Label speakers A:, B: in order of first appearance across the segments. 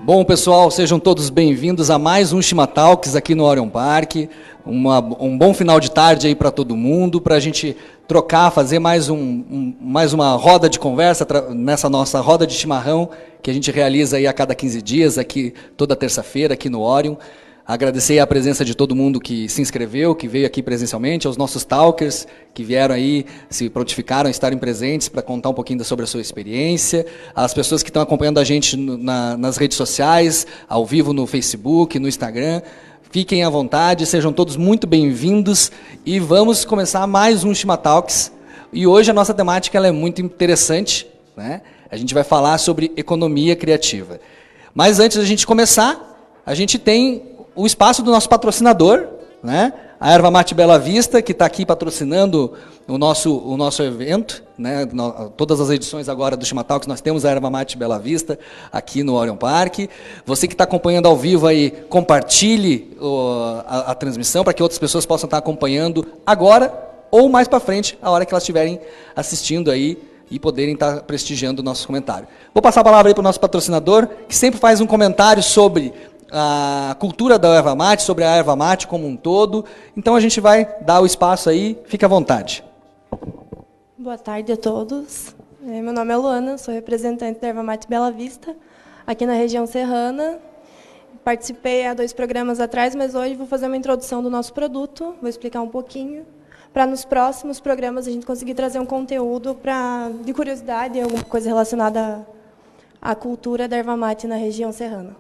A: Bom, pessoal, sejam todos bem-vindos a mais um Chimatalks aqui no Orion Park. Um bom final de tarde aí para todo mundo, para a gente trocar, fazer mais uma roda de conversa nessa nossa roda de chimarrão que a gente realiza aí a cada 15 dias, aqui toda terça-feira, aqui no Orion. Agradecer a presença de todo mundo que se inscreveu, que veio aqui presencialmente, aos nossos talkers que vieram aí, se prontificaram a estarem presentes para contar um pouquinho sobre a sua experiência, as pessoas que estão acompanhando a gente nas redes sociais, ao vivo no Facebook, no Instagram. Fiquem à vontade, sejam todos muito bem-vindos e vamos começar mais um Chimatalks. E hoje a nossa temática ela é muito interessante, né? A gente vai falar sobre economia criativa. Mas antes da gente começar, a gente tem o espaço do nosso patrocinador, né? A Erva Mate Bela Vista, que está aqui patrocinando o nosso evento, né? Todas as edições agora do Chimatalks, nós temos a Erva Mate Bela Vista aqui no Orion Park. Você que está acompanhando ao vivo aí, compartilhe a transmissão para que outras pessoas possam estar acompanhando agora ou mais para frente, a hora que elas estiverem assistindo aí e poderem estar prestigiando o nosso comentário. Vou passar a palavra aí para o nosso patrocinador, que sempre faz um comentário sobre a cultura da erva mate, sobre a erva mate como um todo. Então a gente vai dar o espaço aí, fique à vontade.
B: Boa tarde a todos. Meu nome é Luana, sou representante da Erva Mate Bela Vista, aqui na região serrana. Participei há 2 programas atrás, mas hoje vou fazer uma introdução do nosso produto, vou explicar um pouquinho, para nos próximos programas a gente conseguir trazer um conteúdo de curiosidade, alguma coisa relacionada à cultura da erva mate na região serrana.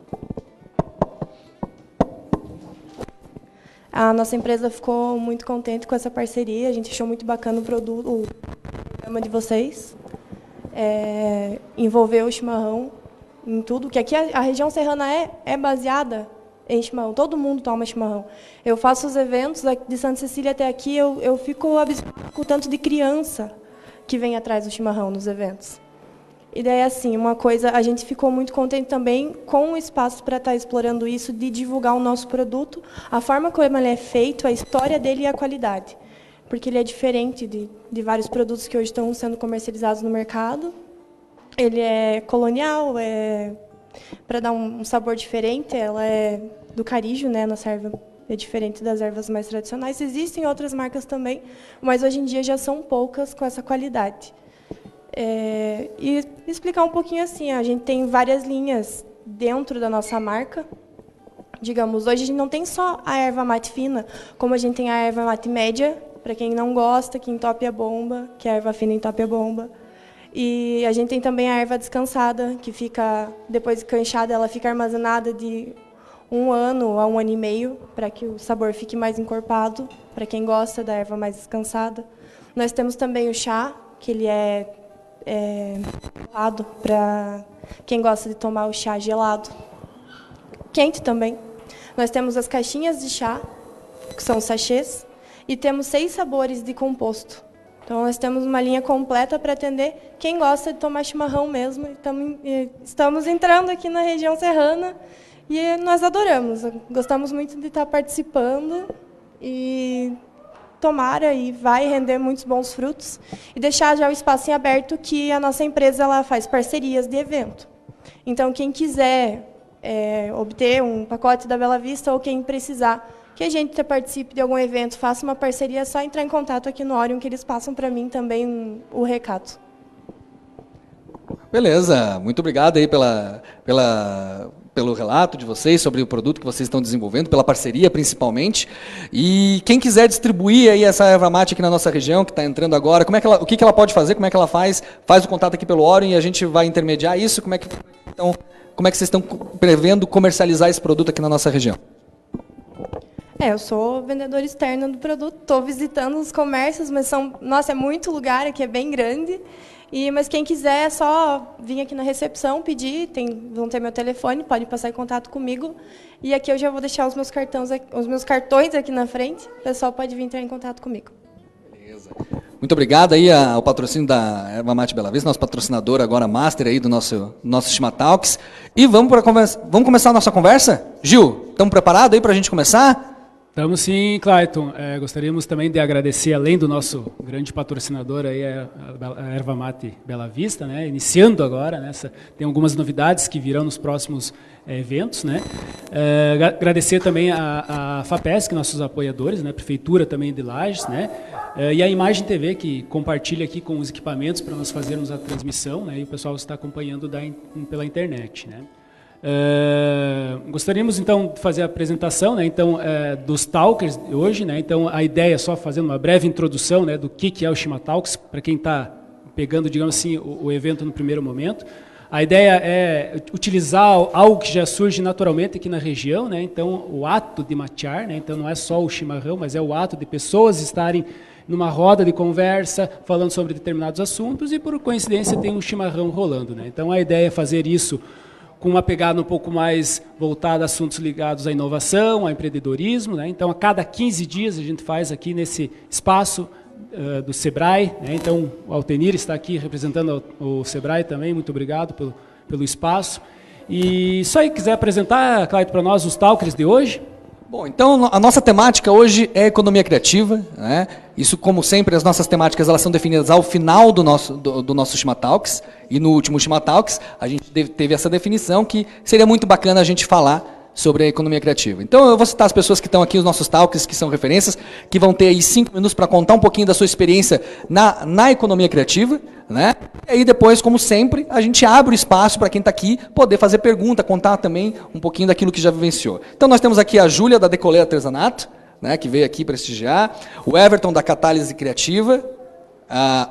B: A nossa empresa ficou muito contente com essa parceria, a gente achou muito bacana o programa de vocês. Envolveu o chimarrão em tudo, que aqui a região serrana é baseada em chimarrão, todo mundo toma chimarrão. Eu faço os eventos de Santa Cecília até aqui, eu fico abismado com o tanto de criança que vem atrás do chimarrão nos eventos. E daí, assim, uma coisa, a gente ficou muito contente também com o espaço para estar explorando isso, de divulgar o nosso produto, a forma como ele é feito, a história dele e a qualidade. Porque ele é diferente de vários produtos que hoje estão sendo comercializados no mercado. Ele é colonial, para dar um sabor diferente, ela é do Carijo, né, nossa erva é diferente das ervas mais tradicionais. Existem outras marcas também, mas hoje em dia já são poucas com essa qualidade. E explicar um pouquinho assim, a gente tem várias linhas dentro da nossa marca. Digamos, hoje a gente não tem só a erva mate fina, como a gente tem a erva mate média, para quem não gosta, que entope a bomba, que a erva fina entope a bomba. E a gente tem também a erva descansada, que fica, depois de canchada, ela fica armazenada de 1 ano a 1 ano e meio, para que o sabor fique mais encorpado, para quem gosta da erva mais descansada. Nós temos também o chá, que ele é gelado, para quem gosta de tomar o chá gelado. Quente também. Nós temos as caixinhas de chá, que são sachês, e temos 6 sabores de composto. Então, nós temos uma linha completa para atender quem gosta de tomar chimarrão mesmo. Estamos entrando aqui na região serrana e nós adoramos. Gostamos muito de estar participando e tomara e vai render muitos bons frutos. E deixar já o espaço em aberto que a nossa empresa ela faz parcerias de evento. Então, quem quiser obter um pacote da Bela Vista ou quem precisar que a gente participe de algum evento, faça uma parceria, é só entrar em contato aqui no Orion, que eles passam para mim também o recado.
A: Beleza, muito obrigado aí pelo relato de vocês sobre o produto que vocês estão desenvolvendo, pela parceria principalmente. E quem quiser distribuir aí essa erva mate aqui na nossa região, que está entrando agora, o que ela pode fazer, como é que ela faz o contato aqui pelo Orion e a gente vai intermediar isso, como é que vocês estão prevendo comercializar esse produto aqui na nossa região?
B: Eu sou vendedora externa do produto, estou visitando os comércios, mas é muito lugar aqui, é bem grande. Mas quem quiser é só vir aqui na recepção, pedir, vão ter meu telefone, pode passar em contato comigo. E aqui eu já vou deixar os meus cartões aqui na frente, o pessoal pode vir entrar em contato comigo.
A: Beleza. Muito obrigado aí ao patrocínio da Erva Mate Bela Vista, nosso patrocinador agora master aí do nosso Chimatalks. E vamos começar a nossa conversa? Gil, estamos preparados aí para a gente começar?
C: Estamos sim, Clayton. Gostaríamos também de agradecer, além do nosso grande patrocinador, aí, a Erva Mate Bela Vista, né, iniciando agora. Tem algumas novidades que virão nos próximos eventos. Né. Agradecer também a FAPESC, nossos apoiadores, né, Prefeitura também de Lages, né, e a Imagem TV, que compartilha aqui com os equipamentos para nós fazermos a transmissão, né, e o pessoal está acompanhando pela internet. Né. Gostaríamos então de fazer a apresentação, né, então, dos Talkers de hoje, né, então a ideia é só fazendo uma breve introdução, né, do que é o Shima Talks, para quem está pegando, digamos assim, o evento no primeiro momento. A ideia é utilizar algo que já surge naturalmente aqui na região, né, então o ato de matear, né, então não é só o chimarrão, mas é o ato de pessoas estarem numa roda de conversa, falando sobre determinados assuntos, e por coincidência tem um chimarrão rolando. Né, então a ideia é fazer isso com uma pegada um pouco mais voltada a assuntos ligados à inovação, ao empreendedorismo. Né? Então, a cada 15 dias a gente faz aqui nesse espaço do Sebrae. Né? Então, o Altenir está aqui representando o Sebrae também. Muito obrigado pelo espaço. E só aí, quiser apresentar, Clayton, para nós os talkers de hoje?
A: Bom, então a nossa temática hoje é economia criativa, né? Isso, como sempre, as nossas temáticas elas são definidas ao final do nosso Shima Talks, e no último Shima Talks a gente teve essa definição que seria muito bacana a gente falar sobre a economia criativa. Então eu vou citar as pessoas que estão aqui, os nossos talks, que são referências, que vão ter aí 5 minutos para contar um pouquinho da sua experiência na economia criativa, né? E aí depois, como sempre, a gente abre o espaço para quem está aqui poder fazer pergunta, contar também um pouquinho daquilo que já vivenciou. Então nós temos aqui a Júlia, da Decolê Artesanato, né, que veio aqui prestigiar, o Everton, da Catálise Criativa,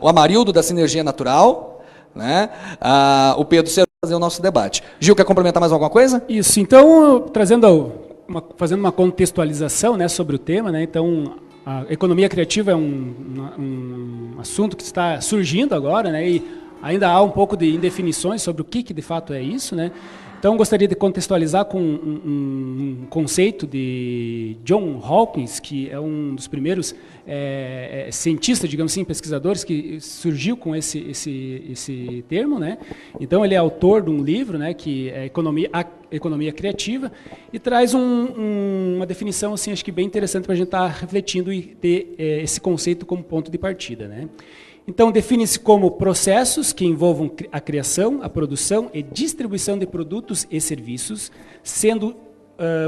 A: o Amarildo, da Sinergia Natural, né, o Pedro Cero, fazer o nosso debate. Gil, quer complementar mais alguma coisa?
C: Isso, então, fazendo uma contextualização, né, sobre o tema, né, então, a economia criativa é um assunto que está surgindo agora, né, e ainda há um pouco de indefinições sobre o que de fato é isso, né. Então, gostaria de contextualizar com um conceito de John Hawkins, que é um dos primeiros cientistas, digamos assim, pesquisadores, que surgiu com esse termo. Né? Então, ele é autor de um livro, né, que é a Economia Criativa, e traz uma definição, assim, acho que bem interessante para a gente estar refletindo e ter esse conceito como ponto de partida. Né? Então, define-se como processos que envolvam a criação, a produção e distribuição de produtos e serviços,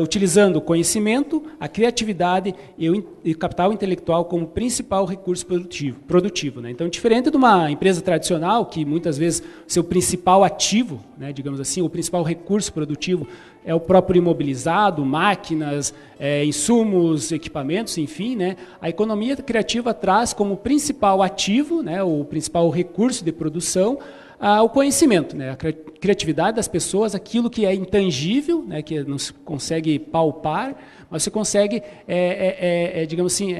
C: utilizando o conhecimento, a criatividade e o capital intelectual como principal recurso produtivo. Né? Então, diferente de uma empresa tradicional, que muitas vezes seu principal ativo, né, digamos assim, o principal recurso produtivo é o próprio imobilizado, máquinas, insumos, equipamentos, enfim, né? A economia criativa traz como principal ativo, né, o principal recurso de produção, o conhecimento, né, a criatividade das pessoas, aquilo que é intangível, né, que não se consegue palpar, mas você consegue, digamos assim,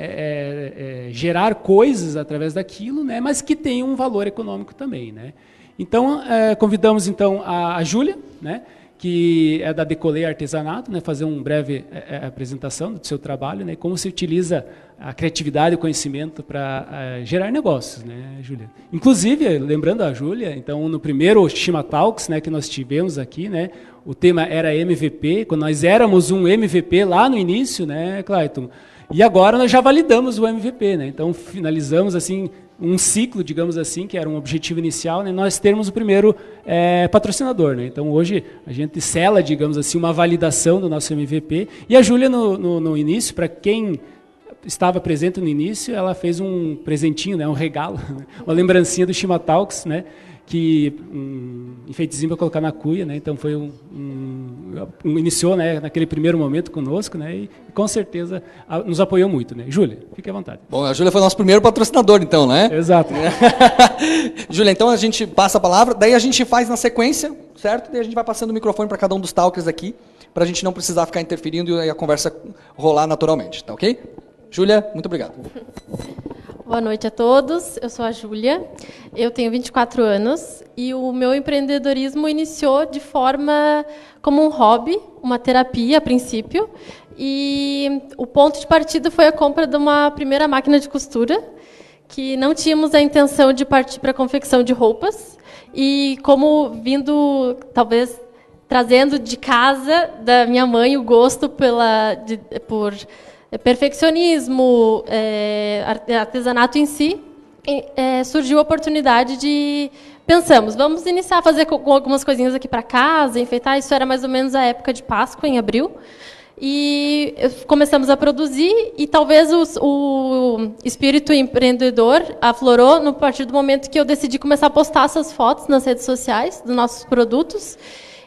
C: gerar coisas através daquilo, né, mas que tem um valor econômico também. Né? Então, convidamos então a Júlia, né, que é da Decolê Artesanato, né, fazer uma breve apresentação do seu trabalho, né, como se utiliza a criatividade e o conhecimento para gerar negócios, né, Júlia? Inclusive, lembrando a Júlia, então, no primeiro Shima Talks, né, que nós tivemos aqui, né, o tema era MVP, quando nós éramos um MVP lá no início, né, Clayton? E agora nós já validamos o MVP, né? Então, finalizamos assim um ciclo, digamos assim, que era um objetivo inicial, né? Nós termos o primeiro patrocinador. Né? Então, hoje, a gente sela, digamos assim, uma validação do nosso MVP. E a Júlia, no início, para quem estava presente no início, ela fez um presentinho, né? Um regalo, uma lembrancinha do Shima Talks, né? Que um enfeitezinho para colocar na cuia, né? Então foi iniciou, né, naquele primeiro momento conosco, né? E com certeza nos apoiou muito, né? Júlia, fique à vontade.
A: Bom, a Júlia foi nosso primeiro patrocinador, então, né?
C: Exato.
A: Júlia, então a gente passa a palavra, daí a gente faz na sequência, certo? Daí a gente vai passando o microfone para cada um dos talkers aqui, para a gente não precisar ficar interferindo e a conversa rolar naturalmente, tá ok? Júlia, muito obrigado.
D: Boa noite a todos, eu sou a Júlia, eu tenho 24 anos e o meu empreendedorismo iniciou de forma como um hobby, uma terapia a princípio, e o ponto de partida foi a compra de uma primeira máquina de costura, que não tínhamos a intenção de partir para a confecção de roupas, e como vindo, talvez, trazendo de casa da minha mãe o gosto por perfeccionismo, artesanato em si, surgiu a oportunidade de... Pensamos, vamos iniciar a fazer algumas coisinhas aqui para casa, enfeitar. Isso era mais ou menos a época de Páscoa, em abril. E começamos a produzir, e talvez o espírito empreendedor aflorou a partir do momento que eu decidi começar a postar essas fotos nas redes sociais dos nossos produtos.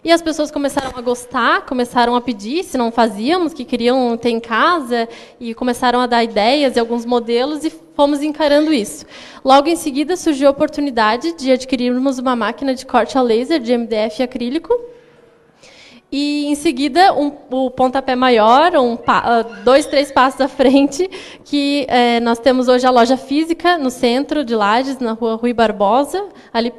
D: E as pessoas começaram a gostar, começaram a pedir, se não fazíamos, que queriam ter em casa, e começaram a dar ideias e alguns modelos, e fomos encarando isso. Logo em seguida, surgiu a oportunidade de adquirirmos uma máquina de corte a laser de MDF acrílico. E, em seguida, o pontapé maior, 2, 3 passos à frente, que nós temos hoje a loja física no centro de Lages, na rua Rui Barbosa, ali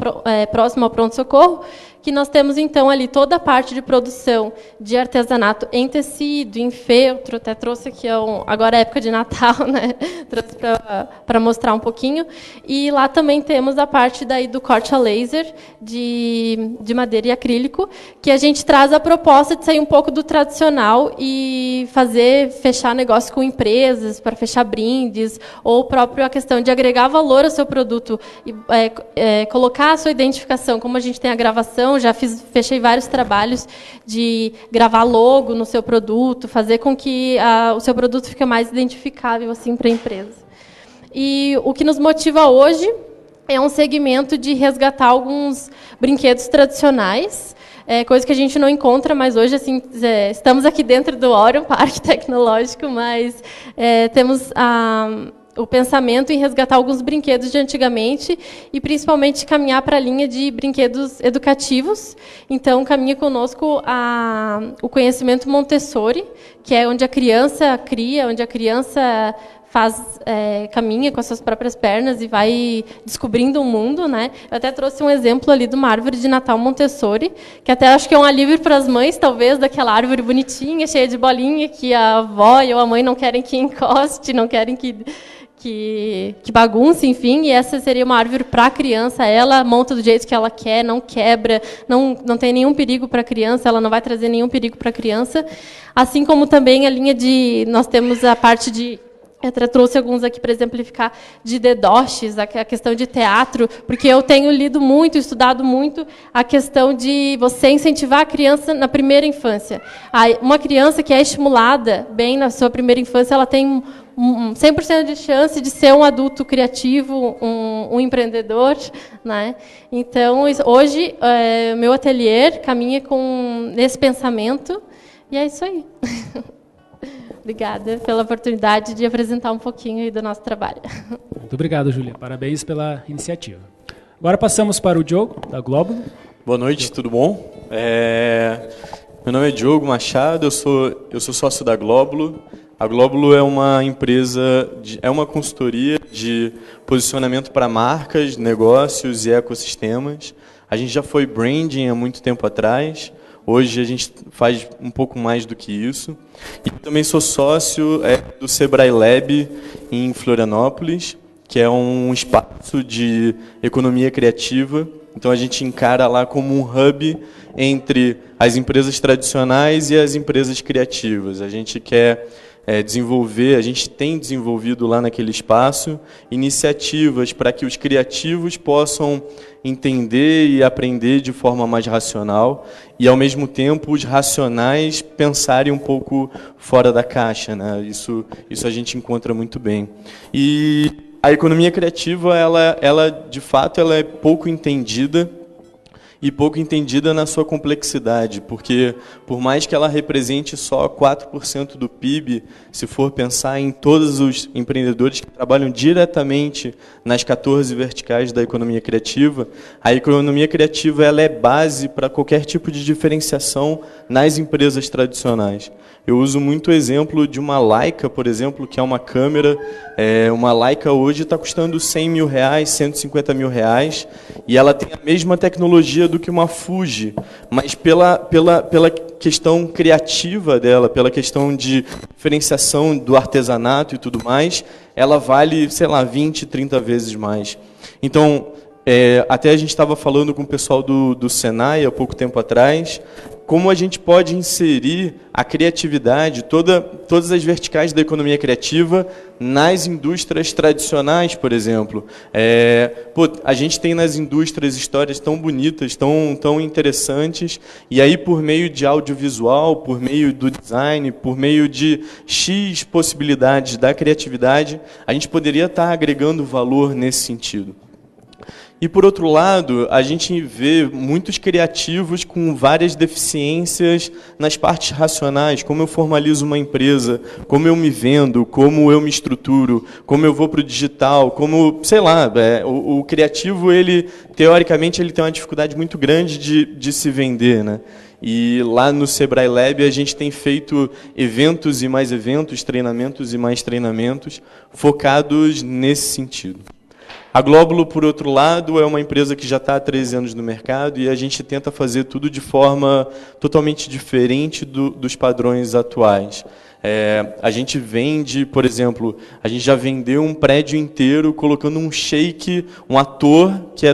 D: próximo ao pronto-socorro, que nós temos, então, ali toda a parte de produção de artesanato em tecido, em feltro, até trouxe aqui, agora é época de Natal, né? Trouxe para mostrar um pouquinho. E lá também temos a parte daí do corte a laser, de madeira e acrílico, que a gente traz a proposta de sair um pouco do tradicional e fechar negócio com empresas, para fechar brindes, ou próprio a questão de agregar valor ao seu produto, e colocar a sua identificação, como a gente tem a gravação, fechei vários trabalhos de gravar logo no seu produto, fazer com que o seu produto fique mais identificável assim, para a empresa. E o que nos motiva hoje é um segmento de resgatar alguns brinquedos tradicionais, coisa que a gente não encontra mais hoje. Assim, estamos aqui dentro do Orion Parque Tecnológico, mas temos o pensamento em resgatar alguns brinquedos de antigamente e, principalmente, caminhar para a linha de brinquedos educativos. Então, caminha conosco o conhecimento Montessori, que é onde a criança cria, onde a criança caminha com as suas próprias pernas e vai descobrindo o mundo, né? Eu até trouxe um exemplo ali de uma árvore de Natal Montessori, que até acho que é um alívio para as mães, talvez, daquela árvore bonitinha, cheia de bolinha, que a avó ou a mãe não querem que encoste, não querem que bagunce, enfim, e essa seria uma árvore para a criança. Ela monta do jeito que ela quer, não quebra, não tem nenhum perigo para a criança, ela não vai trazer nenhum perigo para a criança. Assim como também a linha nós temos a parte de... Eu até trouxe alguns aqui para exemplificar, de dedoches, a questão de teatro, porque eu tenho lido muito, estudado muito a questão de você incentivar a criança na primeira infância. Uma criança que é estimulada bem na sua primeira infância, ela tem 100% de chance de ser um adulto criativo, um empreendedor, né? Então, hoje, meu ateliê caminha nesse pensamento, e é isso aí. Obrigada pela oportunidade de apresentar um pouquinho aí do nosso trabalho.
C: Muito obrigado, Júlia. Parabéns pela iniciativa. Agora passamos para o Diogo, da Glóbulo.
E: Boa noite, tudo bom? Meu nome é Diogo Machado, eu sou sócio da Glóbulo. A Glóbulo é uma empresa, é uma consultoria de posicionamento para marcas, negócios e ecossistemas. A gente já foi branding há muito tempo atrás. Hoje a gente faz um pouco mais do que isso. E também sou sócio do Sebrae Lab em Florianópolis, que é um espaço de economia criativa. Então a gente encara lá como um hub entre as empresas tradicionais e as empresas criativas. A gente quer a gente tem desenvolvido lá naquele espaço iniciativas para que os criativos possam entender e aprender de forma mais racional e, ao mesmo tempo, os racionais pensarem um pouco fora da caixa, né? Isso a gente encontra muito bem. E a economia criativa, ela de fato, ela é pouco entendida, e pouco entendida na sua complexidade, porque, por mais que ela represente só 4% do PIB, se for pensar em todos os empreendedores que trabalham diretamente nas 14 verticais da economia criativa, a economia criativa ela é base para qualquer tipo de diferenciação nas empresas tradicionais. Eu uso muito o exemplo de uma Leica, por exemplo, que é uma câmera. Uma Leica hoje está custando R$100 mil, R$150 mil, e ela tem a mesma tecnologia do que uma Fuji, mas pela questão criativa dela, pela questão de diferenciação do artesanato e tudo mais, ela vale, sei lá, 20, 30 vezes mais. Então, até a gente estava falando com o pessoal do Senai há pouco tempo atrás, como a gente pode inserir a criatividade, todas as verticais da economia criativa nas indústrias tradicionais, por exemplo. A gente tem nas indústrias histórias tão bonitas, tão interessantes, e aí por meio de audiovisual, por meio do design, por meio de X possibilidades da criatividade, a gente poderia estar agregando valor nesse sentido. E, por outro lado, a gente vê muitos criativos com várias deficiências nas partes racionais, como eu formalizo uma empresa, como eu me vendo, como eu me estruturo, como eu vou para o digital, como, sei lá, o criativo, teoricamente, ele tem uma dificuldade muito grande de se vender, né? E lá no Sebrae Lab a gente tem feito eventos e mais eventos, treinamentos e mais treinamentos, focados nesse sentido. A Glóbulo, por outro lado, é uma empresa que já está há 13 anos no mercado e a gente tenta fazer tudo de forma totalmente diferente dos padrões atuais. A gente vende, por exemplo, a gente já vendeu um prédio inteiro colocando um sheik, um ator, que é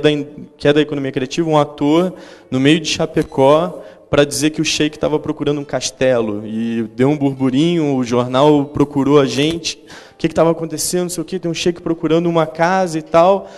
E: da economia criativa, um ator no meio de Chapecó, para dizer que o sheik estava procurando um castelo. E deu um burburinho, o jornal procurou a gente. O que estava acontecendo, não sei o quê, tem um sheik procurando uma casa e tal.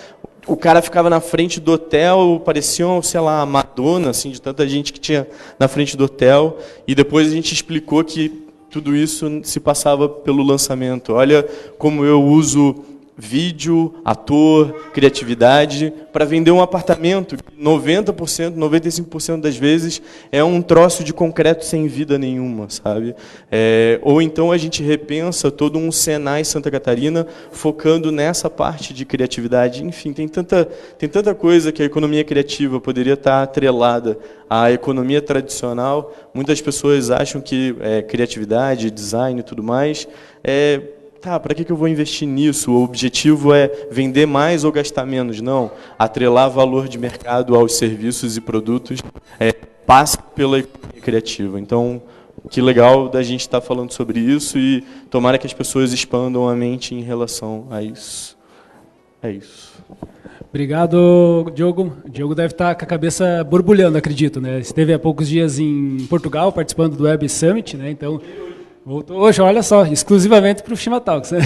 E: O cara ficava na frente do hotel, parecia, sei lá, a Madonna, assim, de tanta gente que tinha na frente do hotel. E depois a gente explicou que tudo isso se passava pelo lançamento. Olha como eu uso vídeo, ator, criatividade, para vender um apartamento que 90%, 95% das vezes é um troço de concreto sem vida nenhuma, sabe? Ou então a gente repensa todo um Senai Santa Catarina focando nessa parte de criatividade. Enfim, tem tanta coisa que a economia criativa poderia estar atrelada à economia tradicional. Muitas pessoas acham que criatividade, design e tudo mais para que eu vou investir nisso? O objetivo é vender mais ou gastar menos? Não. Atrelar valor de mercado aos serviços e produtos passa pela economia criativa. Então, que legal da gente estar falando sobre isso e tomara que as pessoas expandam a mente em relação a isso. É isso.
C: Obrigado, Diogo. O Diogo deve estar com a cabeça borbulhando, acredito, né? Esteve há poucos dias em Portugal participando do Web Summit, né? Então, voltou hoje, olha só, exclusivamente para o Shimatalks, né?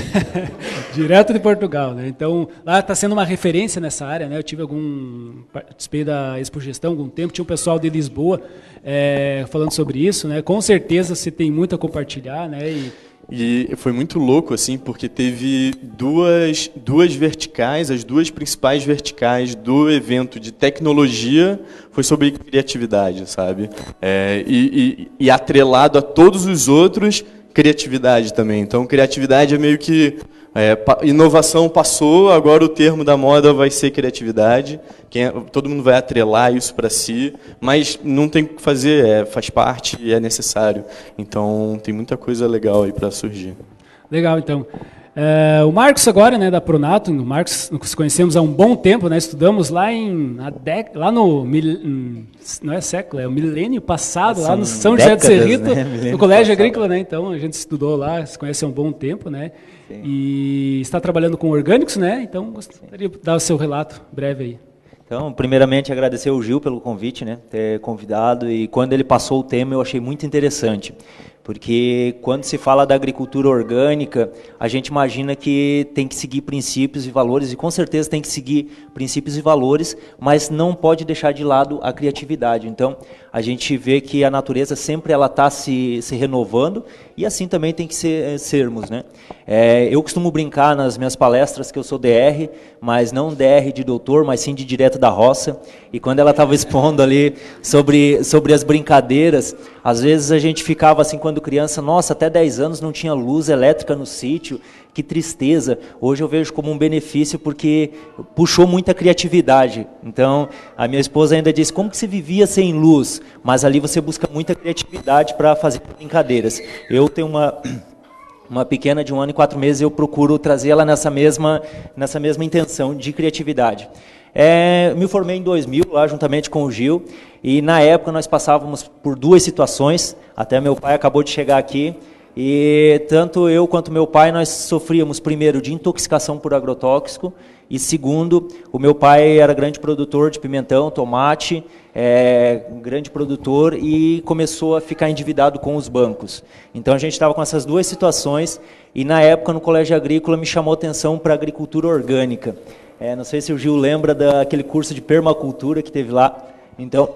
C: Direto de Portugal, né? Então, lá está sendo uma referência nessa área, né? Eu participei da Expo Gestão há algum tempo, tinha um pessoal de Lisboa falando sobre isso, né? Com certeza você tem muito a compartilhar, né?
E: E foi muito louco, assim, porque teve duas verticais, as duas principais verticais do evento de tecnologia foi sobre criatividade, sabe? E atrelado a todos os outros, criatividade também. Então, criatividade é meio que inovação passou, agora o termo da moda vai ser criatividade. Todo mundo vai atrelar isso para si, mas não tem o que fazer, faz parte e é necessário. Então, tem muita coisa legal aí para surgir. Legal,
C: então. O Marcos agora, né, da Pronato, o Marcos nos conhecemos há um bom tempo, né, estudamos lá no não é século, é o milênio passado, lá no São José do Cerrito, né? No Colégio Agrícola, né, então a gente estudou lá, se conhece há um bom tempo, né, sim. E está trabalhando com orgânicos, né, então gostaria de dar o seu relato breve aí.
F: Então, primeiramente, agradecer ao Gil pelo convite, né, ter convidado, e quando ele passou o tema eu achei muito interessante. Porque quando se fala da agricultura orgânica, a gente imagina que tem que seguir princípios e valores, e com certeza tem que seguir princípios e valores, mas não pode deixar de lado a criatividade. Então, a gente vê que a natureza sempre ela está se renovando, e assim também tem que sermos, né? Eu costumo brincar nas minhas palestras que eu sou DR, mas não DR de doutor, mas sim de direto da roça. E quando ela estava expondo ali sobre as brincadeiras, às vezes a gente ficava assim, quando criança, nossa, até 10 anos não tinha luz elétrica no sítio, que tristeza. Hoje eu vejo como um benefício porque puxou muita criatividade. Então, a minha esposa ainda disse, como que se vivia sem luz? Mas ali você busca muita criatividade para fazer brincadeiras. Eu tenho uma pequena de 1 ano e 4 meses, eu procuro trazer ela nessa mesma intenção de criatividade. Me formei em 2000, lá juntamente com o Gil, e na época nós passávamos por 2 situações, até meu pai acabou de chegar aqui, e tanto eu quanto meu pai, nós sofríamos primeiro de intoxicação por agrotóxico, E segundo, o meu pai era grande produtor de pimentão, tomate, grande produtor, e começou a ficar endividado com os bancos. Então a gente estava com essas duas situações, e na época no colégio agrícola me chamou a atenção para a agricultura orgânica. Não sei se o Gil lembra daquele curso de permacultura que teve lá. Então,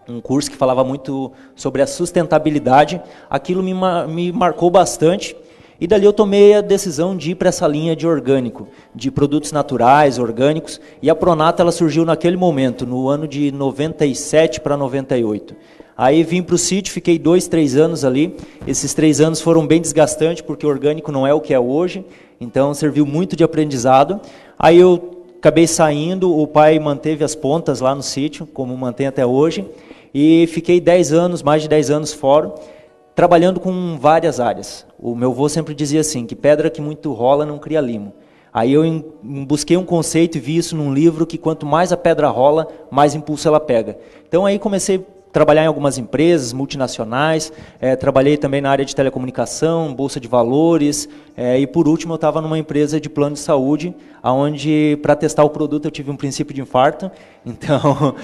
F: um curso que falava muito sobre a sustentabilidade. Aquilo me marcou bastante. E dali eu tomei a decisão de ir para essa linha de orgânico, de produtos naturais, orgânicos. E a Pronata ela surgiu naquele momento, no ano de 97 para 98. Aí vim para o sítio, fiquei 2, 3 anos ali. Esses 3 anos foram bem desgastantes, porque o orgânico não é o que é hoje. Então serviu muito de aprendizado. Aí eu acabei saindo, o pai manteve as pontas lá no sítio, como mantém até hoje. E fiquei 10 anos, mais de 10 anos fora, trabalhando com várias áreas. O meu avô sempre dizia assim, que pedra que muito rola não cria limo. Aí eu busquei um conceito e vi isso num livro, que quanto mais a pedra rola, mais impulso ela pega. Então aí comecei a trabalhar em algumas empresas multinacionais, trabalhei também na área de telecomunicação, bolsa de valores, e por último eu estava numa empresa de plano de saúde, onde para testar o produto eu tive um princípio de infarto. Então,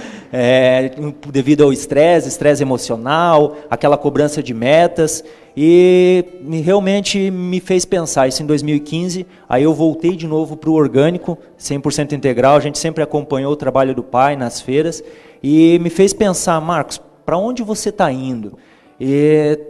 F: devido ao estresse emocional, aquela cobrança de metas, e realmente me fez pensar. Isso em 2015, aí eu voltei de novo para o orgânico, 100% integral. A gente sempre acompanhou o trabalho do pai nas feiras, e me fez pensar, Marcos, para onde você está indo?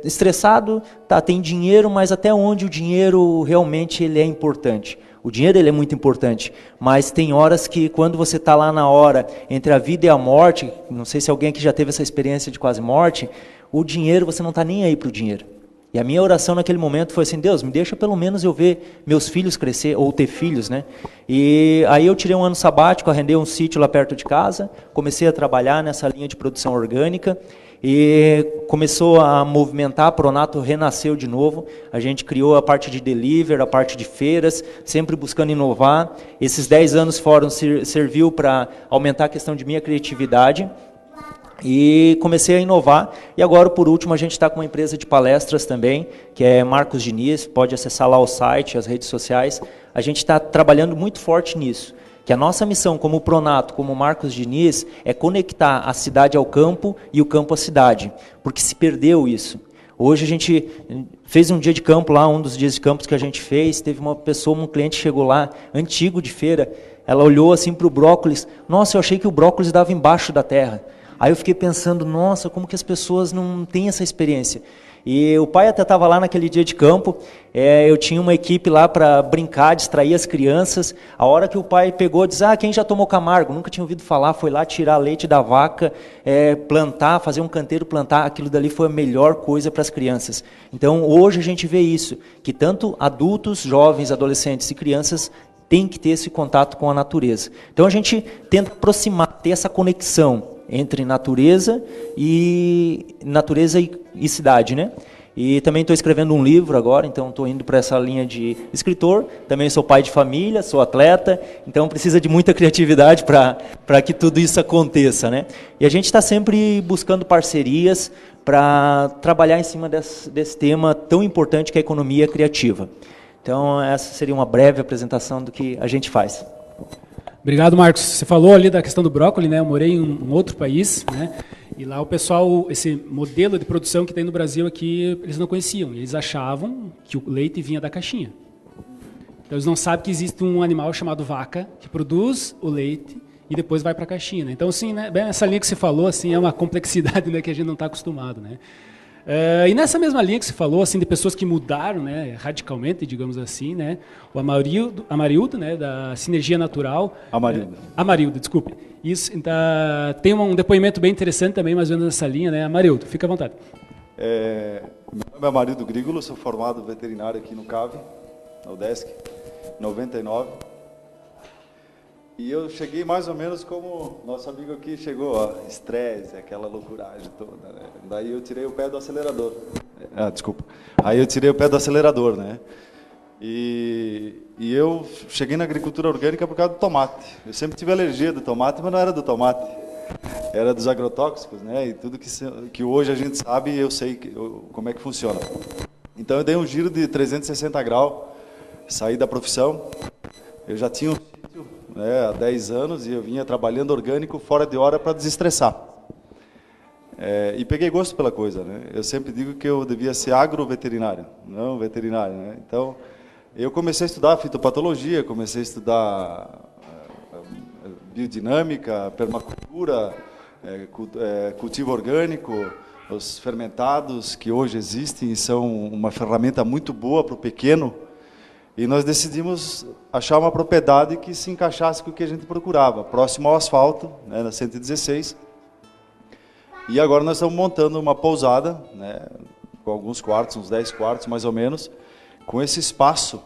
F: Estressado, tem dinheiro, mas até onde o dinheiro realmente ele é importante? O dinheiro ele é muito importante, mas tem horas que quando você está lá na hora, entre a vida e a morte, não sei se alguém aqui já teve essa experiência de quase morte, o dinheiro, você não está nem aí para o dinheiro. E a minha oração naquele momento foi assim, Deus, me deixa pelo menos eu ver meus filhos crescer, ou ter filhos, né? E aí eu tirei um ano sabático, arrendei um sítio lá perto de casa, comecei a trabalhar nessa linha de produção orgânica, e começou a movimentar, a Pronato renasceu de novo, a gente criou a parte de delivery, a parte de feiras, sempre buscando inovar. Esses 10 anos serviu para aumentar a questão de minha criatividade, e comecei a inovar, e agora por último a gente está com uma empresa de palestras também, que é Marcos Diniz, pode acessar lá o site, as redes sociais. A gente está trabalhando muito forte nisso, que a nossa missão como Pronato, como Marcos Diniz, é conectar a cidade ao campo e o campo à cidade, porque se perdeu isso. Hoje a gente fez um dia de campo lá, um dos dias de campos que a gente fez, teve uma pessoa, um cliente chegou lá, antigo de feira, ela olhou assim para o brócolis, nossa, eu achei que o brócolis dava embaixo da terra. Aí eu fiquei pensando, nossa, como que as pessoas não têm essa experiência? E o pai até estava lá naquele dia de campo, eu tinha uma equipe lá para brincar, distrair as crianças. A hora que o pai pegou, diz, quem já tomou Camargo? Nunca tinha ouvido falar, foi lá tirar leite da vaca, plantar, fazer um canteiro, plantar, aquilo dali foi a melhor coisa para as crianças. Então hoje a gente vê isso, que tanto adultos, jovens, adolescentes e crianças têm que ter esse contato com a natureza. Então a gente tenta aproximar, ter essa conexão entre natureza e cidade, né? E também estou escrevendo um livro agora, então estou indo para essa linha de escritor. Também sou pai de família, sou atleta, então precisa de muita criatividade para que tudo isso aconteça, né? E a gente está sempre buscando parcerias para trabalhar em cima desse tema tão importante que é a economia criativa. Então essa seria uma breve apresentação do que a gente faz.
C: Obrigado, Marcos. Você falou ali da questão do brócolis, né? Eu morei em um outro país, né? E lá o pessoal, esse modelo de produção que tem no Brasil aqui, eles não conheciam. Eles achavam que o leite vinha da caixinha. Então eles não sabem que existe um animal chamado vaca que produz o leite e depois vai para a caixinha, né? Então, assim, né, bem, essa linha que você falou, assim, é uma complexidade, né, que a gente não está acostumado, né? E nessa mesma linha que você falou, assim, de pessoas que mudaram, né, radicalmente, digamos assim, né, o Amarildo, né, da Sinergia Natural. Amarildo, desculpe. Isso, então, tem um depoimento bem interessante também, mais ou menos nessa linha, né, Amarildo, fica à vontade.
G: Meu nome é Amarildo Grígolo, sou formado veterinário aqui no CAV, na UDESC, 99. E eu cheguei mais ou menos como nosso amigo aqui chegou, estresse, aquela loucuragem toda, né? Daí eu tirei o pé do acelerador. Aí eu tirei o pé do acelerador, né? E eu cheguei na agricultura orgânica por causa do tomate. Eu sempre tive alergia do tomate, mas não era do tomate. Era dos agrotóxicos, né? E tudo que hoje a gente sabe, eu sei como é que funciona. Então eu dei um giro de 360 graus, saí da profissão, Eu já tinha um sítio, né, há 10 anos e eu vinha trabalhando orgânico fora de hora para desestressar. E peguei gosto pela coisa, né? Eu sempre digo que eu devia ser agroveterinário, não veterinário, né? Então, eu comecei a estudar fitopatologia, comecei a estudar biodinâmica, permacultura, cultivo orgânico, os fermentados que hoje existem são uma ferramenta muito boa para o pequeno. E nós decidimos achar uma propriedade que se encaixasse com o que a gente procurava, próximo ao asfalto, né, na 116. E agora nós estamos montando uma pousada, né, com alguns quartos, uns 10 quartos mais ou menos, com esse espaço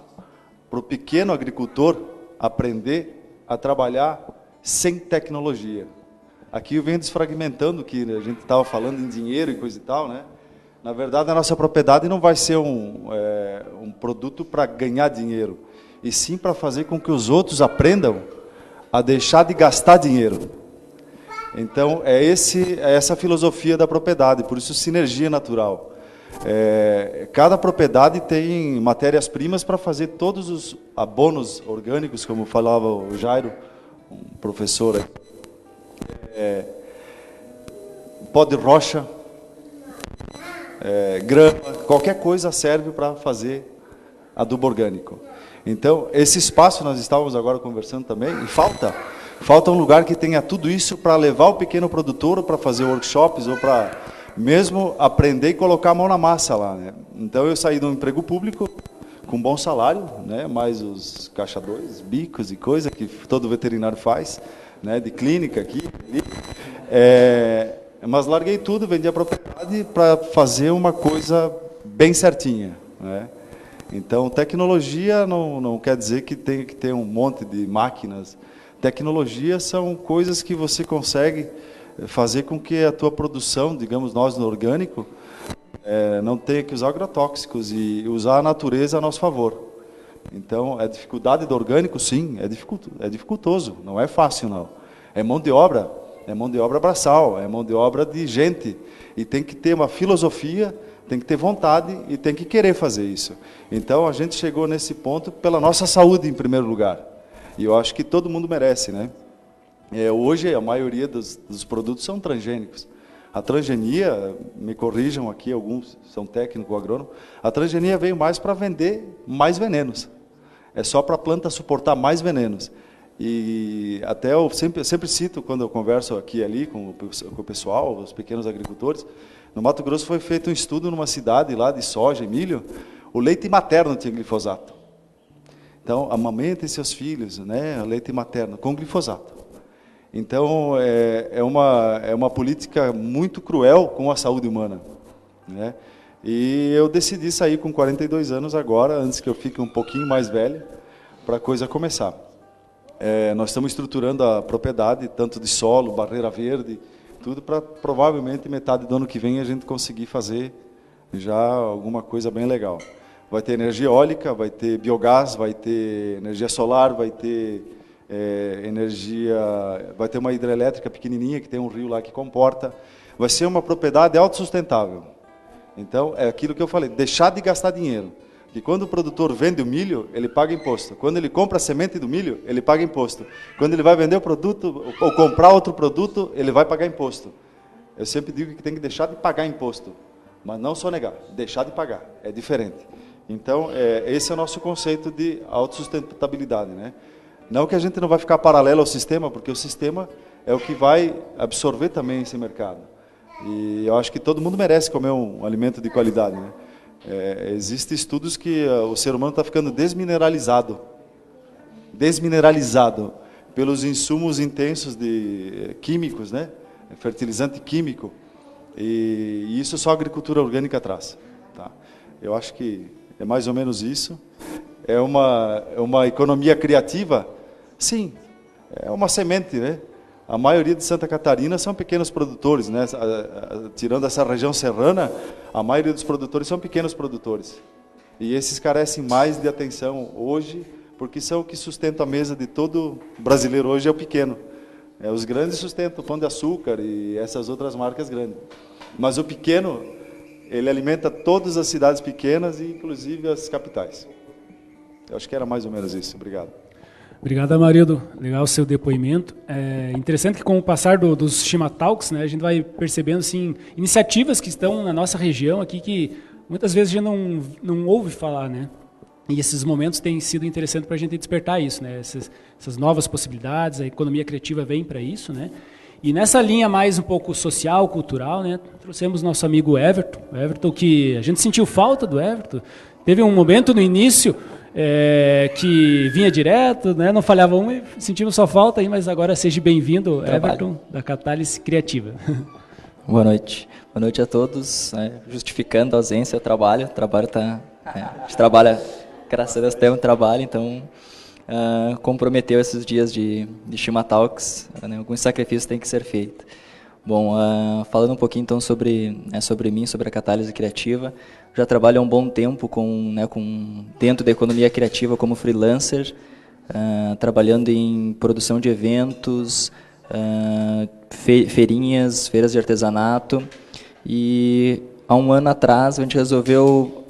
G: para o pequeno agricultor aprender a trabalhar sem tecnologia. Aqui eu venho desfragmentando que a gente estava falando em dinheiro e coisa e tal, né? Na verdade, a nossa propriedade não vai ser um produto para ganhar dinheiro, e sim para fazer com que os outros aprendam a deixar de gastar dinheiro. Então, é essa filosofia da propriedade, por isso sinergia natural. Cada propriedade tem matérias-primas para fazer todos os abonos orgânicos, como falava o Jairo, um professor aí. Pó de rocha, grama, qualquer coisa serve para fazer adubo orgânico. Então, esse espaço nós estávamos agora conversando também, e falta um lugar que tenha tudo isso para levar o pequeno produtor, para fazer workshops, ou para mesmo aprender e colocar a mão na massa lá, né? Então, eu saí de um emprego público com bom salário, né? Mais os caixa 2, bicos e coisa que todo veterinário faz, né? De clínica aqui, ali. Mas larguei tudo, vendi a propriedade para fazer uma coisa bem certinha, né? Então, tecnologia não quer dizer que tem que ter um monte de máquinas. Tecnologia são coisas que você consegue fazer com que a tua produção, digamos nós no orgânico, não tenha que usar agrotóxicos e usar a natureza a nosso favor. Então, a dificuldade do orgânico, sim, é dificultoso, não é fácil não. É mão de obra braçal, é mão de obra de gente, e tem que ter uma filosofia, tem que ter vontade e tem que querer fazer isso. Então, a gente chegou nesse ponto pela nossa saúde, em primeiro lugar. E eu acho que todo mundo merece, né? Hoje, a maioria dos produtos são transgênicos. A transgenia, me corrijam aqui, alguns são técnicos, agrônomos, a transgenia veio mais para vender mais venenos. É só para a planta suportar mais venenos. E até eu sempre cito, quando eu converso aqui e ali com o pessoal, os pequenos agricultores, no Mato Grosso foi feito um estudo numa cidade lá de soja e milho, o leite materno tinha glifosato. Então, amamentem seus filhos, né, leite materno com glifosato. Então, é uma política muito cruel com a saúde humana, né? E eu decidi sair com 42 anos agora, antes que eu fique um pouquinho mais velho, para a coisa começar. Nós estamos estruturando a propriedade, tanto de solo, barreira verde, tudo para provavelmente metade do ano que vem a gente conseguir fazer já alguma coisa bem legal. Vai ter energia eólica, vai ter biogás, vai ter energia solar, vai ter vai ter uma hidrelétrica pequenininha que tem um rio lá que comporta. Vai ser uma propriedade autossustentável. Então, é aquilo que eu falei, deixar de gastar dinheiro. Que quando o produtor vende o milho, ele paga imposto. Quando ele compra a semente do milho, ele paga imposto. Quando ele vai vender o produto ou comprar outro produto, ele vai pagar imposto. Eu sempre digo que tem que deixar de pagar imposto, mas não só negar, deixar de pagar, é diferente. Então, esse é o nosso conceito de autossustentabilidade, né? Não que a gente não vai ficar paralelo ao sistema, porque o sistema é o que vai absorver também esse mercado. E eu acho que todo mundo merece comer um alimento de qualidade, né? Existem estudos que o ser humano está ficando desmineralizado pelos insumos intensos de químicos, né? Fertilizante químico, e isso só a agricultura orgânica traz, tá? Eu acho que é mais ou menos isso. É uma economia criativa? Sim, é uma semente, né? A maioria de Santa Catarina são pequenos produtores, né? Tirando essa região serrana, a maioria dos produtores são pequenos produtores. E esses carecem mais de atenção hoje, porque são o que sustenta a mesa de todo brasileiro hoje, é o pequeno. Os grandes sustentam o Pão de Açúcar e essas outras marcas grandes. Mas o pequeno, ele alimenta todas as cidades pequenas e inclusive as capitais. Eu acho que era mais ou menos isso. Obrigado.
C: Obrigado, Amarildo. Legal o seu depoimento. É interessante que com o passar dos Shima Talks, né, a gente vai percebendo assim, iniciativas que estão na nossa região aqui que muitas vezes a gente não ouve falar, né? E esses momentos têm sido interessantes para a gente despertar isso, né? Essas novas possibilidades, a economia criativa vem para isso, né? E nessa linha mais um pouco social, cultural, né, trouxemos nosso amigo Everton. O Everton, que a gente sentiu falta do Everton. Teve um momento no início que vinha direto, né, não falhava um, e sentimos sua falta aí, mas agora seja bem-vindo, Everton, da Catálise Criativa.
H: Boa noite. Boa noite a todos. Justificando a ausência, o trabalho está... a gente trabalha, graças a Deus, tem um trabalho, então... comprometeu esses dias de Shima Talks, né, alguns sacrifícios têm que ser feitos. Bom, falando um pouquinho então sobre mim, sobre a Catálise Criativa, já trabalho há um bom tempo dentro da economia criativa como freelancer, trabalhando em produção de eventos, feirinhas, feiras de artesanato, e há um ano atrás a gente resolveu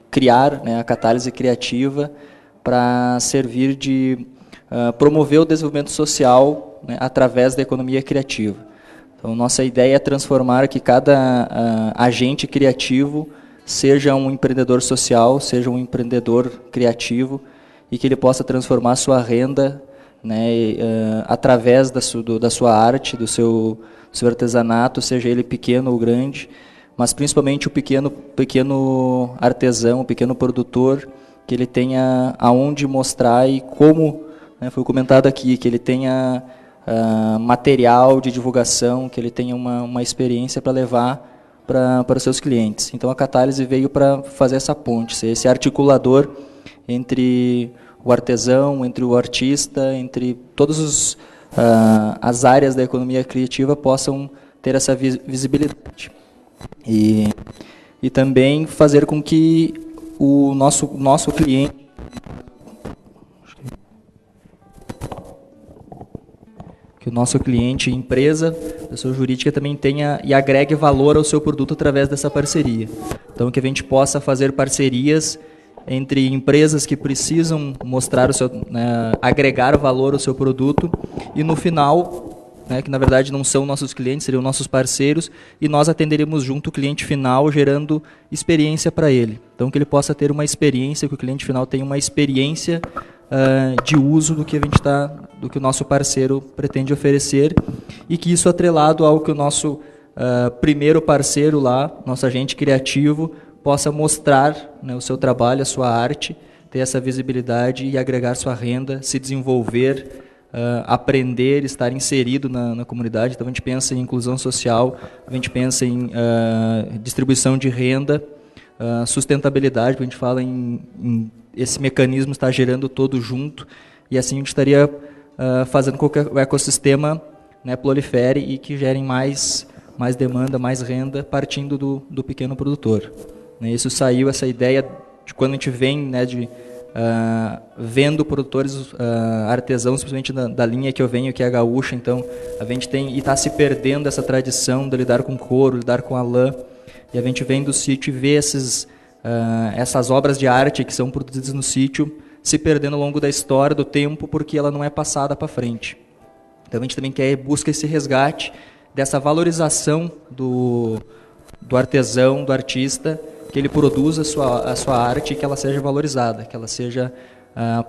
H: criar, né, a Catálise Criativa, para servir de promover o desenvolvimento social, né, através da economia criativa. Então, nossa ideia é transformar que cada agente criativo seja um empreendedor social, seja um empreendedor criativo, e que ele possa transformar sua renda, né, através da sua arte, do seu artesanato, seja ele pequeno ou grande, mas principalmente o pequeno artesão, o pequeno produtor, que ele tenha aonde mostrar e como, né, foi comentado aqui, que ele tenha material de divulgação, que ele tenha uma experiência para levar para os seus clientes. Então a Catálise veio para fazer essa ponte, ser esse articulador entre o artesão, entre o artista, entre todas as áreas da economia criativa possam ter essa visibilidade. E também fazer com que o nosso cliente, empresa, pessoa jurídica, também tenha e agregue valor ao seu produto através dessa parceria. Então, que a gente possa fazer parcerias entre empresas que precisam mostrar agregar valor ao seu produto, e no final, né, que na verdade não são nossos clientes, seriam nossos parceiros, e nós atenderemos junto o cliente final, gerando experiência para ele. Então, que ele possa ter uma experiência, que o cliente final tenha uma experiência de uso do que o nosso parceiro pretende oferecer, e que isso atrelado ao que o nosso primeiro parceiro lá, nosso agente criativo, possa mostrar, né, o seu trabalho, a sua arte, ter essa visibilidade e agregar sua renda, se desenvolver, aprender, estar inserido na comunidade. Então a gente pensa em inclusão social, a gente pensa em distribuição de renda, sustentabilidade, a gente fala em esse mecanismo estar gerando todo junto, e assim a gente estaria fazendo com que o ecossistema, né, prolifere e que gerem mais demanda, mais renda, partindo do pequeno produtor. Isso saiu, essa ideia de quando a gente vem, né, vendo produtores artesãos, principalmente da linha que eu venho, que é a gaúcha. Então a gente tem, e está se perdendo essa tradição de lidar com couro, lidar com a lã, e a gente vem do sítio e vê essas obras de arte que são produzidas no sítio se perdendo ao longo da história, do tempo, porque ela não é passada para frente. Então a gente também busca esse resgate dessa valorização do artesão, do artista, que ele produza a sua arte e que ela seja valorizada, que ela seja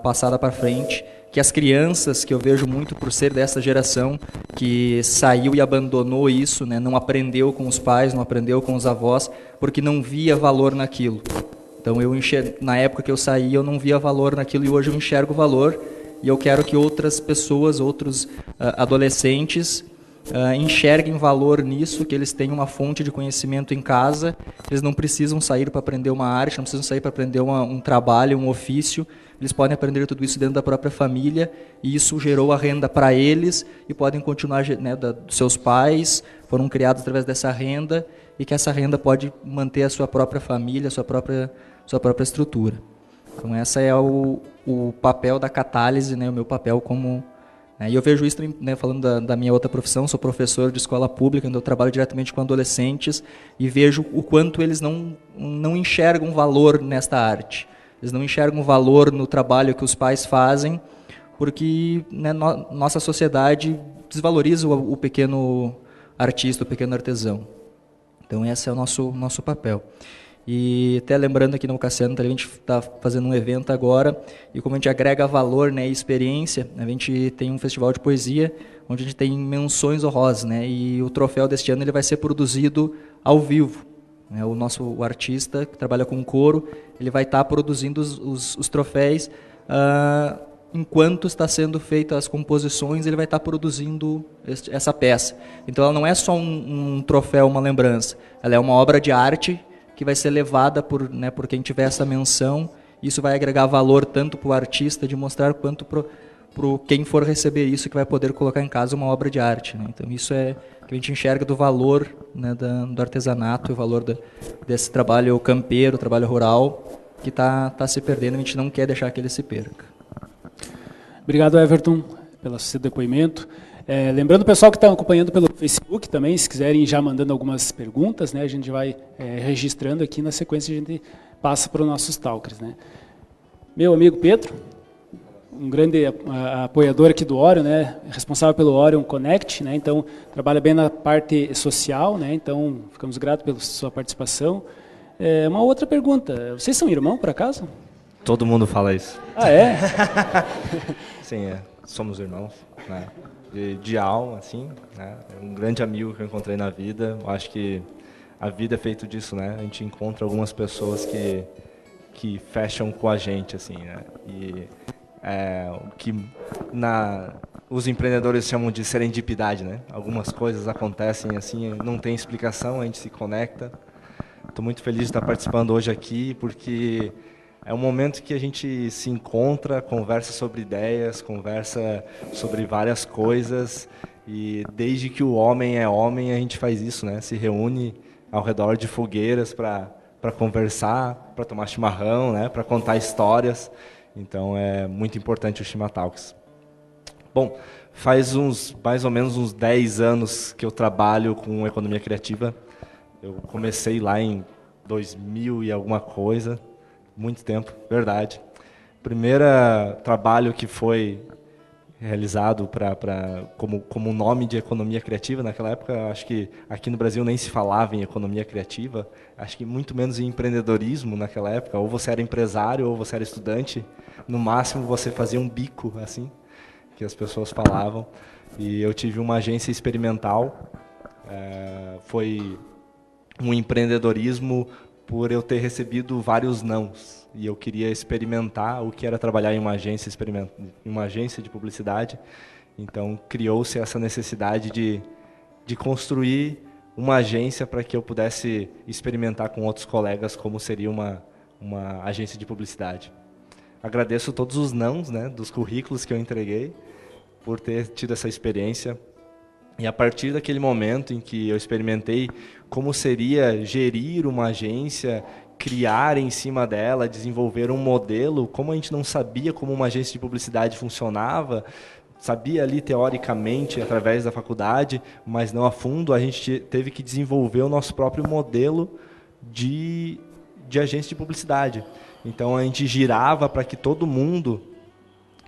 H: passada para frente, que as crianças, que eu vejo muito por ser dessa geração, que saiu e abandonou isso, né, não aprendeu com os pais, não aprendeu com os avós, porque não via valor naquilo. Então na época que eu saí, eu não via valor naquilo, e hoje eu enxergo valor, e eu quero que outras pessoas, outros adolescentes, enxerguem valor nisso, que eles tenham uma fonte de conhecimento em casa, eles não precisam sair para aprender uma arte, não precisam sair para aprender um trabalho, um ofício, eles podem aprender tudo isso dentro da própria família, e isso gerou a renda para eles, e podem continuar, né, dos seus pais, foram criados através dessa renda, e que essa renda pode manter a sua própria família, a sua própria estrutura. Então essa é o papel da Catálise, né, o meu papel como... E eu vejo isso, né, falando da minha outra profissão, sou professor de escola pública, onde eu trabalho diretamente com adolescentes, e vejo o quanto eles não enxergam valor nesta arte. Eles não enxergam valor no trabalho que os pais fazem, porque né, nossa sociedade desvaloriza o pequeno artista, o pequeno artesão. Então esse é o nosso papel. E até lembrando aqui no Cassiano, a gente está fazendo um evento agora, e como a gente agrega valor, né, e experiência, a gente tem um festival de poesia, onde a gente tem menções honrosas, né, e o troféu deste ano ele vai ser produzido ao vivo. Né, o artista que trabalha com coro, ele vai estar produzindo os troféus, enquanto está sendo feitas as composições, ele vai estar produzindo essa peça. Então ela não é só um troféu, uma lembrança, ela é uma obra de arte que vai ser levada por quem tiver essa menção. Isso vai agregar valor tanto para o artista de mostrar, quanto para quem for receber isso, que vai poder colocar em casa uma obra de arte. Né? Então isso é que a gente enxerga do valor, né, do artesanato, o valor desse trabalho campeiro, trabalho rural, que está se perdendo, a gente não quer deixar que ele se perca.
C: Obrigado, Everton, pelo seu depoimento. Lembrando o pessoal que está acompanhando pelo Facebook também, se quiserem já mandando algumas perguntas, né, a gente vai registrando aqui, na sequência a gente passa para os nossos talkers. Né. Meu amigo Pedro, um grande apoiador aqui do Orion, né, responsável pelo Orion Connect, né, então trabalha bem na parte social, né, então ficamos gratos pela sua participação. Uma outra pergunta, vocês são irmãos por acaso?
I: Todo mundo fala isso.
C: Ah, é?
I: Sim, somos irmãos, né? De alma, assim, né? É um grande amigo que eu encontrei na vida. Eu acho que a vida é feito disso, né? A gente encontra algumas pessoas que fecham com a gente, assim, né? E o que os empreendedores chamam de serendipidade, né? Algumas coisas acontecem assim, não tem explicação, a gente se conecta. Estou muito feliz de estar participando hoje aqui, porque é um momento que a gente se encontra, conversa sobre ideias, conversa sobre várias coisas, e desde que o homem é homem, a gente faz isso, né? Se reúne ao redor de fogueiras para conversar, para tomar chimarrão, né? Para contar histórias. Então é muito importante o Chimatalks. Bom, faz mais ou menos uns 10 anos que eu trabalho com economia criativa. Eu comecei lá em 2000 e alguma coisa. Muito tempo, verdade. Primeiro trabalho que foi realizado como nome de economia criativa, naquela época, acho que aqui no Brasil nem se falava em economia criativa, acho que muito menos em empreendedorismo naquela época, ou você era empresário ou você era estudante, no máximo você fazia um bico, assim, que as pessoas falavam. E eu tive uma agência experimental, foi um empreendedorismo por eu ter recebido vários nãos, e eu queria experimentar o que era trabalhar em uma agência de publicidade. Então criou-se essa necessidade de construir uma agência para que eu pudesse experimentar com outros colegas como seria uma agência de publicidade. Agradeço todos os nãos, né, dos currículos que eu entreguei, por ter tido essa experiência. E a partir daquele momento em que eu experimentei como seria gerir uma agência, criar em cima dela, desenvolver um modelo, como a gente não sabia como uma agência de publicidade funcionava, sabia ali teoricamente através da faculdade, mas não a fundo, a gente teve que desenvolver o nosso próprio modelo de agência de publicidade. Então a gente girava para que todo mundo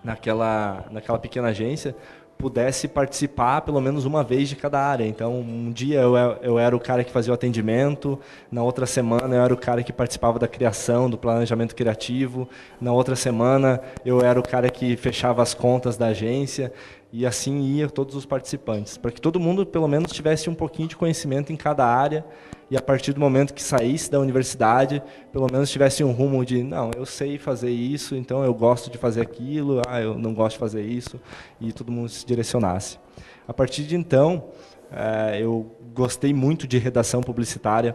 I: naquela pequena agência pudesse participar pelo menos uma vez de cada área. Então, um dia eu era o cara que fazia o atendimento, na outra semana eu era o cara que participava da criação, do planejamento criativo, na outra semana eu era o cara que fechava as contas da agência, e assim ia todos os participantes, para que todo mundo pelo menos tivesse um pouquinho de conhecimento em cada área, e a partir do momento que saísse da universidade, pelo menos tivesse um rumo de, não, eu sei fazer isso, então eu gosto de fazer aquilo, eu não gosto de fazer isso, e todo mundo se direcionasse. A partir de então, eu gostei muito de redação publicitária,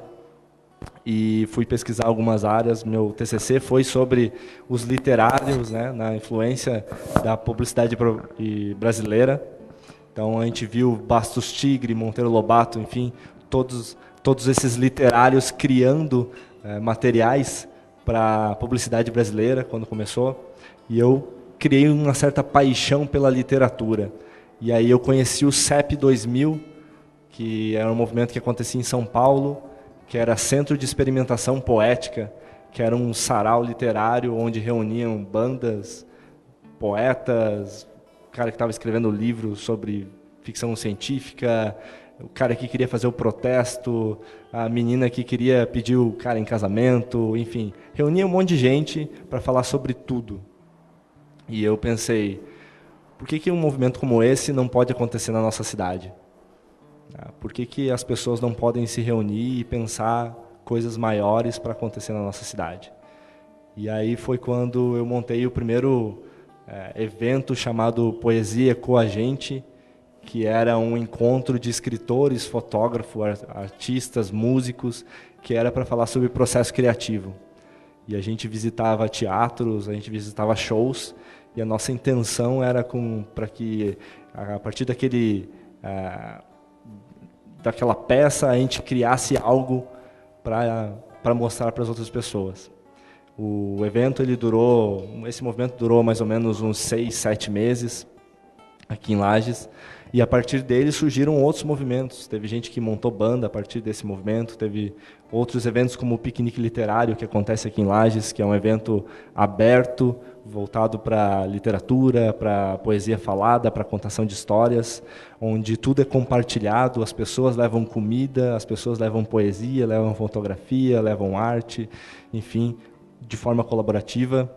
I: e fui pesquisar algumas áreas. Meu TCC foi sobre os literários, né, na influência da publicidade brasileira. Então a gente viu Bastos Tigre, Monteiro Lobato, enfim, todos esses literários criando materiais para a publicidade brasileira quando começou. E eu criei uma certa paixão pela literatura. E aí eu conheci o CEP 2000, que era um movimento que acontecia em São Paulo, que era Centro de Experimentação Poética, que era um sarau literário onde reuniam bandas poetas, o cara que estava escrevendo livro sobre ficção científica, o cara que queria fazer o protesto, a menina que queria pedir o cara em casamento, enfim, reunia um monte de gente para falar sobre tudo. E eu pensei, por que um movimento como esse não pode acontecer na nossa cidade? Por que as pessoas não podem se reunir e pensar coisas maiores para acontecer na nossa cidade? E aí foi quando eu montei o primeiro evento chamado Poesia Coagente, que era um encontro de escritores, fotógrafos, artistas, músicos, que era para falar sobre processo criativo. E a gente visitava teatros, a gente visitava shows, e a nossa intenção era para que, a partir daquela peça, a gente criasse algo para mostrar para as outras pessoas. O evento, esse movimento durou mais ou menos uns 6, 7 meses, aqui em Lages, e a partir dele surgiram outros movimentos. Teve gente que montou banda a partir desse movimento, teve outros eventos como o Piquenique Literário, que acontece aqui em Lages, que é um evento aberto, voltado para literatura, para poesia falada, para contação de histórias, onde tudo é compartilhado, as pessoas levam comida, as pessoas levam poesia, levam fotografia, levam arte, enfim, de forma colaborativa.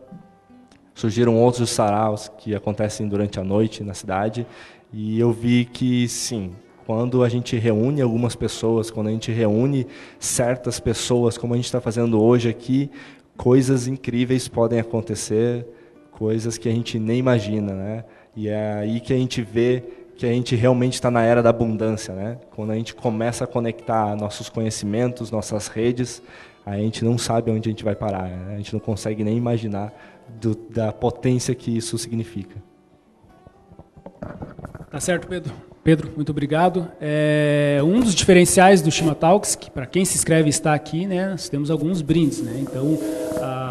I: Surgiram outros saraus que acontecem durante a noite na cidade, e eu vi que, sim, quando a gente reúne algumas pessoas, quando a gente reúne certas pessoas, como a gente está fazendo hoje aqui, coisas incríveis podem acontecer, coisas que a gente nem imagina, né? E é aí que a gente vê que a gente realmente está na era da abundância, né? Quando a gente começa a conectar nossos conhecimentos, nossas redes, a gente não sabe onde a gente vai parar, né? A gente não consegue nem imaginar da potência que isso significa.
C: Tá certo, Pedro. Pedro, muito obrigado. Um dos diferenciais do Shima Talks, que para quem se inscreve está aqui, né, nós temos alguns brindes, né? Então,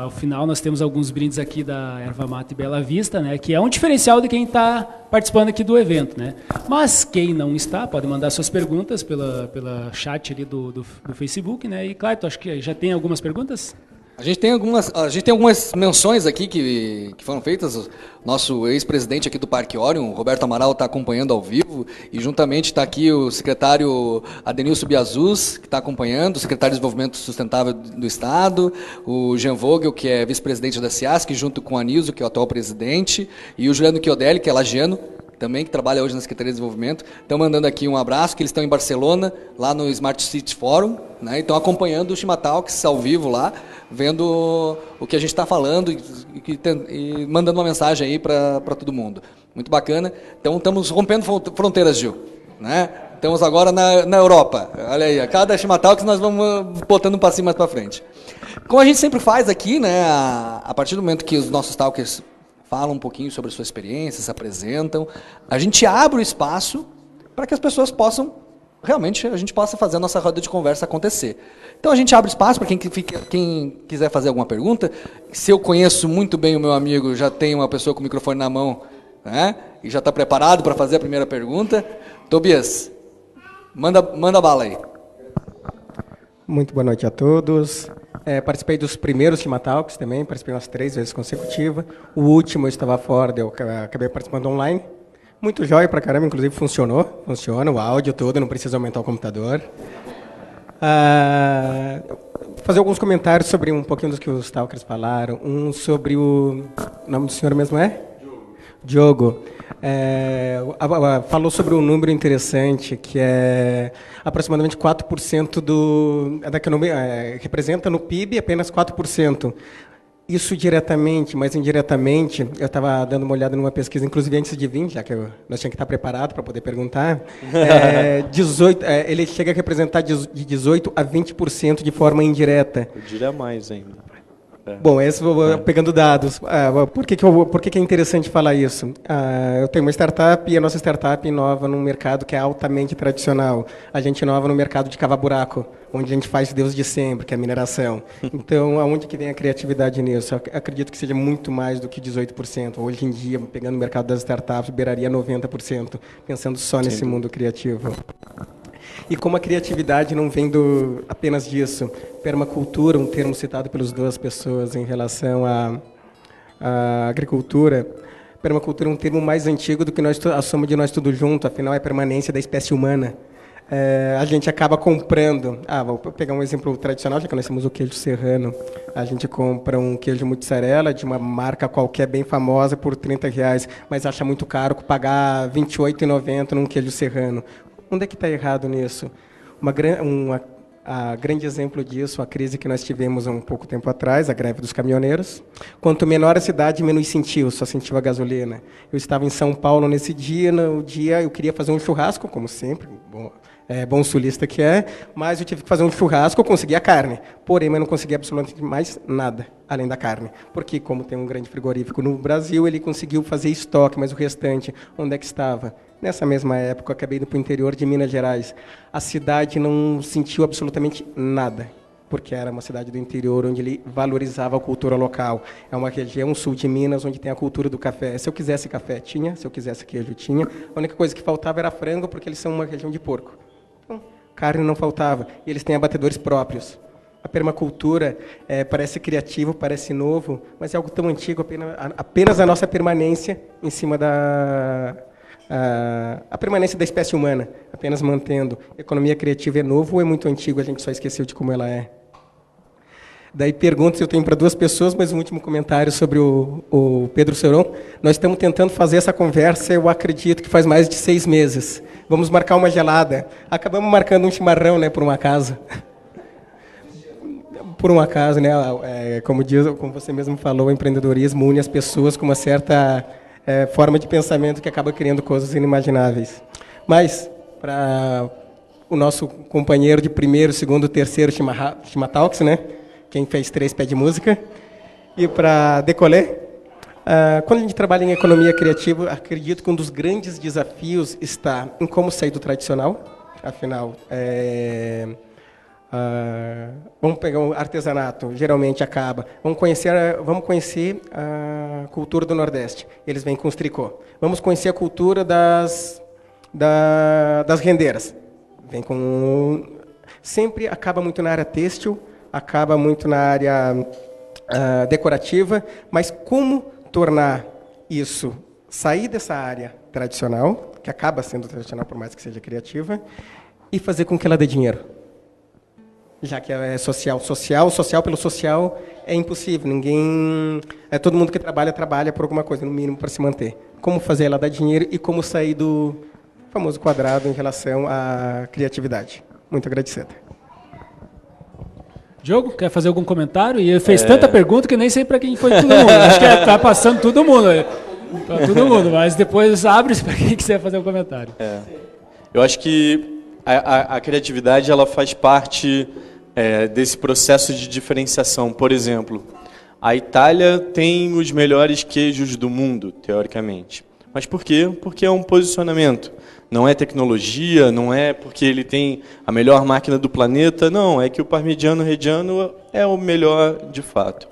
C: ao final nós temos alguns brindes aqui da Erva Mate Bela Vista, né, que é um diferencial de quem está participando aqui do evento, né? Mas quem não está, pode mandar suas perguntas pela chat ali do Facebook, né? E claro, acho que já tem algumas perguntas.
A: A gente tem algumas menções aqui que foram feitas. Nosso ex-presidente aqui do Parque Orion, Roberto Amaral, está acompanhando ao vivo, e juntamente está aqui o secretário Adenilson Biazus, que está acompanhando, o secretário de Desenvolvimento Sustentável do Estado, o Jean Vogel, que é vice-presidente da CIASC, junto com o Anísio, que é o atual presidente, e o Juliano Chiodelli, que é lagiano, também, que trabalha hoje na Secretaria de Desenvolvimento. Estão mandando aqui um abraço, que eles estão em Barcelona, lá no Smart City Forum, né, e estão acompanhando o Shima Talks ao vivo lá, vendo o que a gente está falando e mandando uma mensagem aí para todo mundo. Muito bacana. Então, estamos rompendo fronteiras, Gil, né? Estamos agora na Europa. Olha aí, a cada Shima Talks nós vamos botando um passinho mais para frente. Como a gente sempre faz aqui, né, a partir do momento que os nossos talkers falam um pouquinho sobre a sua experiência, se apresentam, a gente abre o espaço para que as pessoas possam, realmente, a gente possa fazer a nossa roda de conversa acontecer. Então a gente abre espaço para quem quiser fazer alguma pergunta. Se eu conheço muito bem o meu amigo, já tem uma pessoa com o microfone na mão, né, e já está preparado para fazer a primeira pergunta. Tobias, manda bala aí.
J: Muito boa noite a todos. Participei dos primeiros Shima Talks também, participei umas 3 vezes consecutivas. O último eu estava fora, eu acabei participando online. Muito jóia pra caramba, inclusive funciona o áudio todo, não precisa aumentar o computador. Fazer alguns comentários sobre um pouquinho dos que os talkers falaram. Um sobre o nome do senhor mesmo é? Diogo. Falou sobre um número interessante, que é aproximadamente 4% da economia, representa no PIB apenas 4%. Isso diretamente, mas indiretamente, eu estava dando uma olhada numa pesquisa, inclusive antes de vir, já que nós tínhamos que estar preparados para poder perguntar, ele chega a representar de 18% a 20% de forma indireta.
E: Eu diria mais ainda.
J: Bom, pegando dados, por que é interessante falar isso? Eu tenho uma startup e a nossa startup inova num mercado que é altamente tradicional. A gente inova no mercado de cavar-buraco, onde a gente faz Deus de sempre, que é a mineração. Então, aonde que vem a criatividade nisso? Eu acredito que seja muito mais do que 18%. Hoje em dia, pegando o mercado das startups, beiraria 90%, pensando só nesse mundo criativo. E como a criatividade não vem apenas disso, permacultura, um termo citado pelas duas pessoas em relação à agricultura, Permacultura é um termo mais antigo do que a soma de nós tudo junto, afinal é a permanência da espécie humana. A gente acaba comprando, vou pegar um exemplo tradicional, já que nós temos o queijo serrano, a gente compra um queijo mussarela de uma marca qualquer bem famosa por R$30, mas acha muito caro pagar R$28,90 num queijo serrano. Onde é que está errado nisso? A grande exemplo disso, a crise que nós tivemos há um pouco tempo atrás, a greve dos caminhoneiros. Quanto menor a cidade, menos só sentiu a gasolina. Eu estava em São Paulo nesse dia, no dia eu queria fazer um churrasco, como sempre, bom sulista que é, mas eu tive que fazer um churrasco, eu consegui a carne, porém, mas não consegui absolutamente mais nada, além da carne. Porque, como tem um grande frigorífico no Brasil, ele conseguiu fazer estoque, mas o restante, onde é que estava? Nessa mesma época, eu acabei indo para o interior de Minas Gerais. A cidade não sentiu absolutamente nada, porque era uma cidade do interior onde ele valorizava a cultura local. É uma região sul de Minas onde tem a cultura do café. Se eu quisesse café, tinha. Se eu quisesse queijo, tinha. A única coisa que faltava era frango, porque eles são uma região de porco. Então, carne não faltava. E eles têm abatedores próprios. A permacultura parece criativo, parece novo, mas é algo tão antigo, apenas a nossa permanência em cima a permanência da espécie humana, apenas mantendo. Economia criativa é novo ou é muito antigo, a gente só esqueceu de como ela é? Daí perguntas eu tenho para duas pessoas, mas um último comentário sobre o Pedro Seron. Nós estamos tentando fazer essa conversa, eu acredito que faz mais de 6 meses. Vamos marcar uma gelada. Acabamos marcando um chimarrão, né, por um acaso. Por um acaso, né, como você mesmo falou, o empreendedorismo une as pessoas com uma certa forma de pensamento que acaba criando coisas inimagináveis. Mas, para o nosso companheiro de primeiro, segundo, terceiro Chimatalks, né? Quem fez 3 pede música. E para Decolé, quando a gente trabalha em economia criativa, acredito que um dos grandes desafios está em como sair do tradicional. Afinal, vamos pegar um artesanato, geralmente acaba. Vamos conhecer a cultura do Nordeste. Eles vêm com os tricô. Vamos conhecer a cultura das rendeiras. Vem com sempre acaba muito na área têxtil, acaba muito na área decorativa, mas como tornar isso, sair dessa área tradicional, que acaba sendo tradicional por mais que seja criativa, e fazer com que ela dê dinheiro? Já que é social pelo social é impossível. Todo mundo que trabalha por alguma coisa, no mínimo para se manter. Como fazer ela dar dinheiro e como sair do famoso quadrado em relação à criatividade. Muito agradecido.
C: Diogo, quer fazer algum comentário? E ele fez tanta pergunta que nem sei para quem foi todo mundo. Acho que está passando todo mundo. Para todo mundo, mas depois abre-se para quem quiser fazer um comentário.
E: Eu acho que a criatividade ela faz parte desse processo de diferenciação. Por exemplo, a Itália tem os melhores queijos do mundo, teoricamente. Mas por quê? Porque é um posicionamento. Não é tecnologia, não é porque ele tem a melhor máquina do planeta, não, é que o Parmigiano Reggiano é o melhor de fato.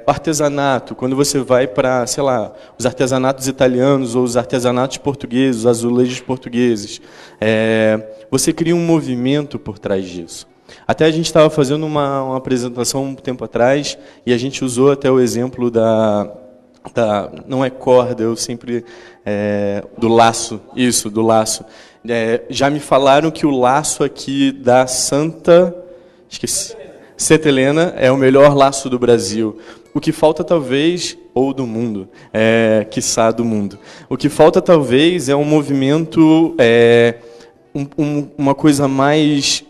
E: Artesanato, quando você vai para, sei lá, os artesanatos italianos ou os artesanatos portugueses, os azulejos portugueses, você cria um movimento por trás disso. Até a gente estava fazendo uma apresentação um tempo atrás e a gente usou até o exemplo não é corda, eu sempre... do laço, isso, do laço. Já me falaram que o laço aqui da Santa Helena é o melhor laço do Brasil. O que falta talvez, ou do mundo, quiçá do mundo. O que falta talvez é um movimento... uma coisa mais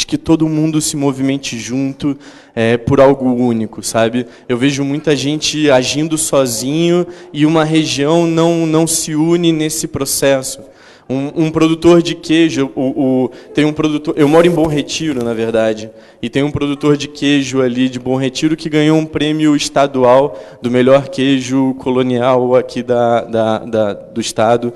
E: que todo mundo se movimente junto por algo único, sabe? Eu vejo muita gente agindo sozinho e uma região não se une nesse processo. Um produtor de queijo, tem um produtor, eu moro em Bom Retiro, na verdade, e tem um produtor de queijo ali de Bom Retiro que ganhou um prêmio estadual do melhor queijo colonial aqui do estado,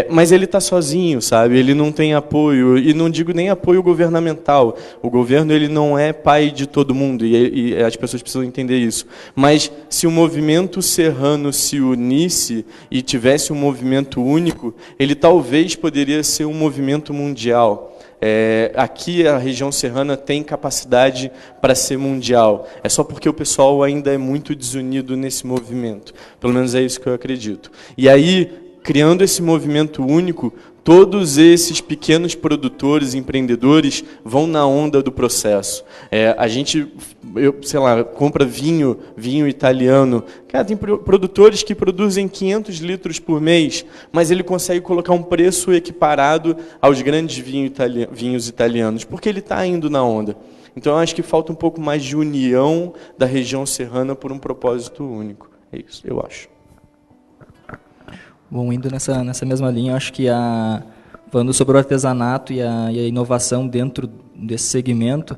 E: mas ele está sozinho, sabe? Ele não tem apoio, e não digo nem apoio governamental. O governo ele não é pai de todo mundo, e as pessoas precisam entender isso. Mas se o movimento serrano se unisse e tivesse um movimento único, ele talvez talvez poderia ser um movimento mundial. Aqui a região serrana tem capacidade para ser mundial. É só porque o pessoal ainda é muito desunido nesse movimento. Pelo menos é isso que eu acredito. E aí, criando esse movimento único, todos esses pequenos produtores, empreendedores, vão na onda do processo. A gente, sei lá, compra vinho
K: italiano. Cara, tem produtores que produzem 500 litros por mês, mas ele consegue colocar um preço equiparado aos grandes vinhos italianos, porque ele está indo na onda. Então, eu acho que falta um pouco mais de união da região serrana por um propósito único. É isso, eu acho.
H: Bom, indo nessa mesma linha, acho que falando sobre o artesanato e a inovação dentro desse segmento,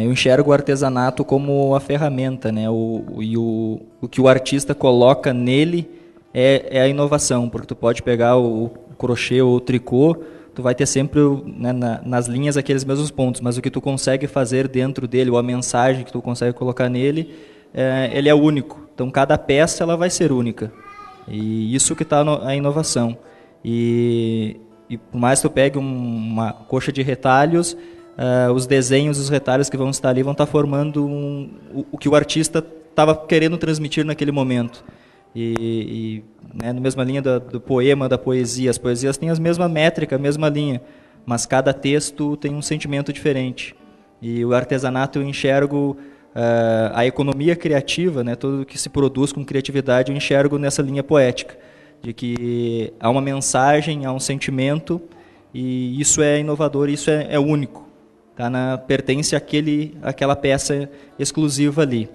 H: eu enxergo o artesanato como a ferramenta, né? O que o artista coloca nele é a inovação, porque tu pode pegar o crochê ou o tricô, tu vai ter sempre, né, nas linhas aqueles mesmos pontos, mas o que tu consegue fazer dentro dele, ou a mensagem que tu consegue colocar nele, ele é único. Então, cada peça ela vai ser única. E isso que está a inovação. E por mais que tu pegue uma coxa de retalhos, os desenhos, os retalhos que vão estar ali vão estar formando o que o artista estava querendo transmitir naquele momento. Né, na mesma linha do poema, da poesia, as poesias têm a mesma métrica, a mesma linha, mas cada texto tem um sentimento diferente. E o artesanato eu enxergo a economia criativa, né, tudo que se produz com criatividade, eu enxergo nessa linha poética, de que há uma mensagem, há um sentimento, e isso é inovador, isso é único, tá? Pertence àquela peça exclusiva ali.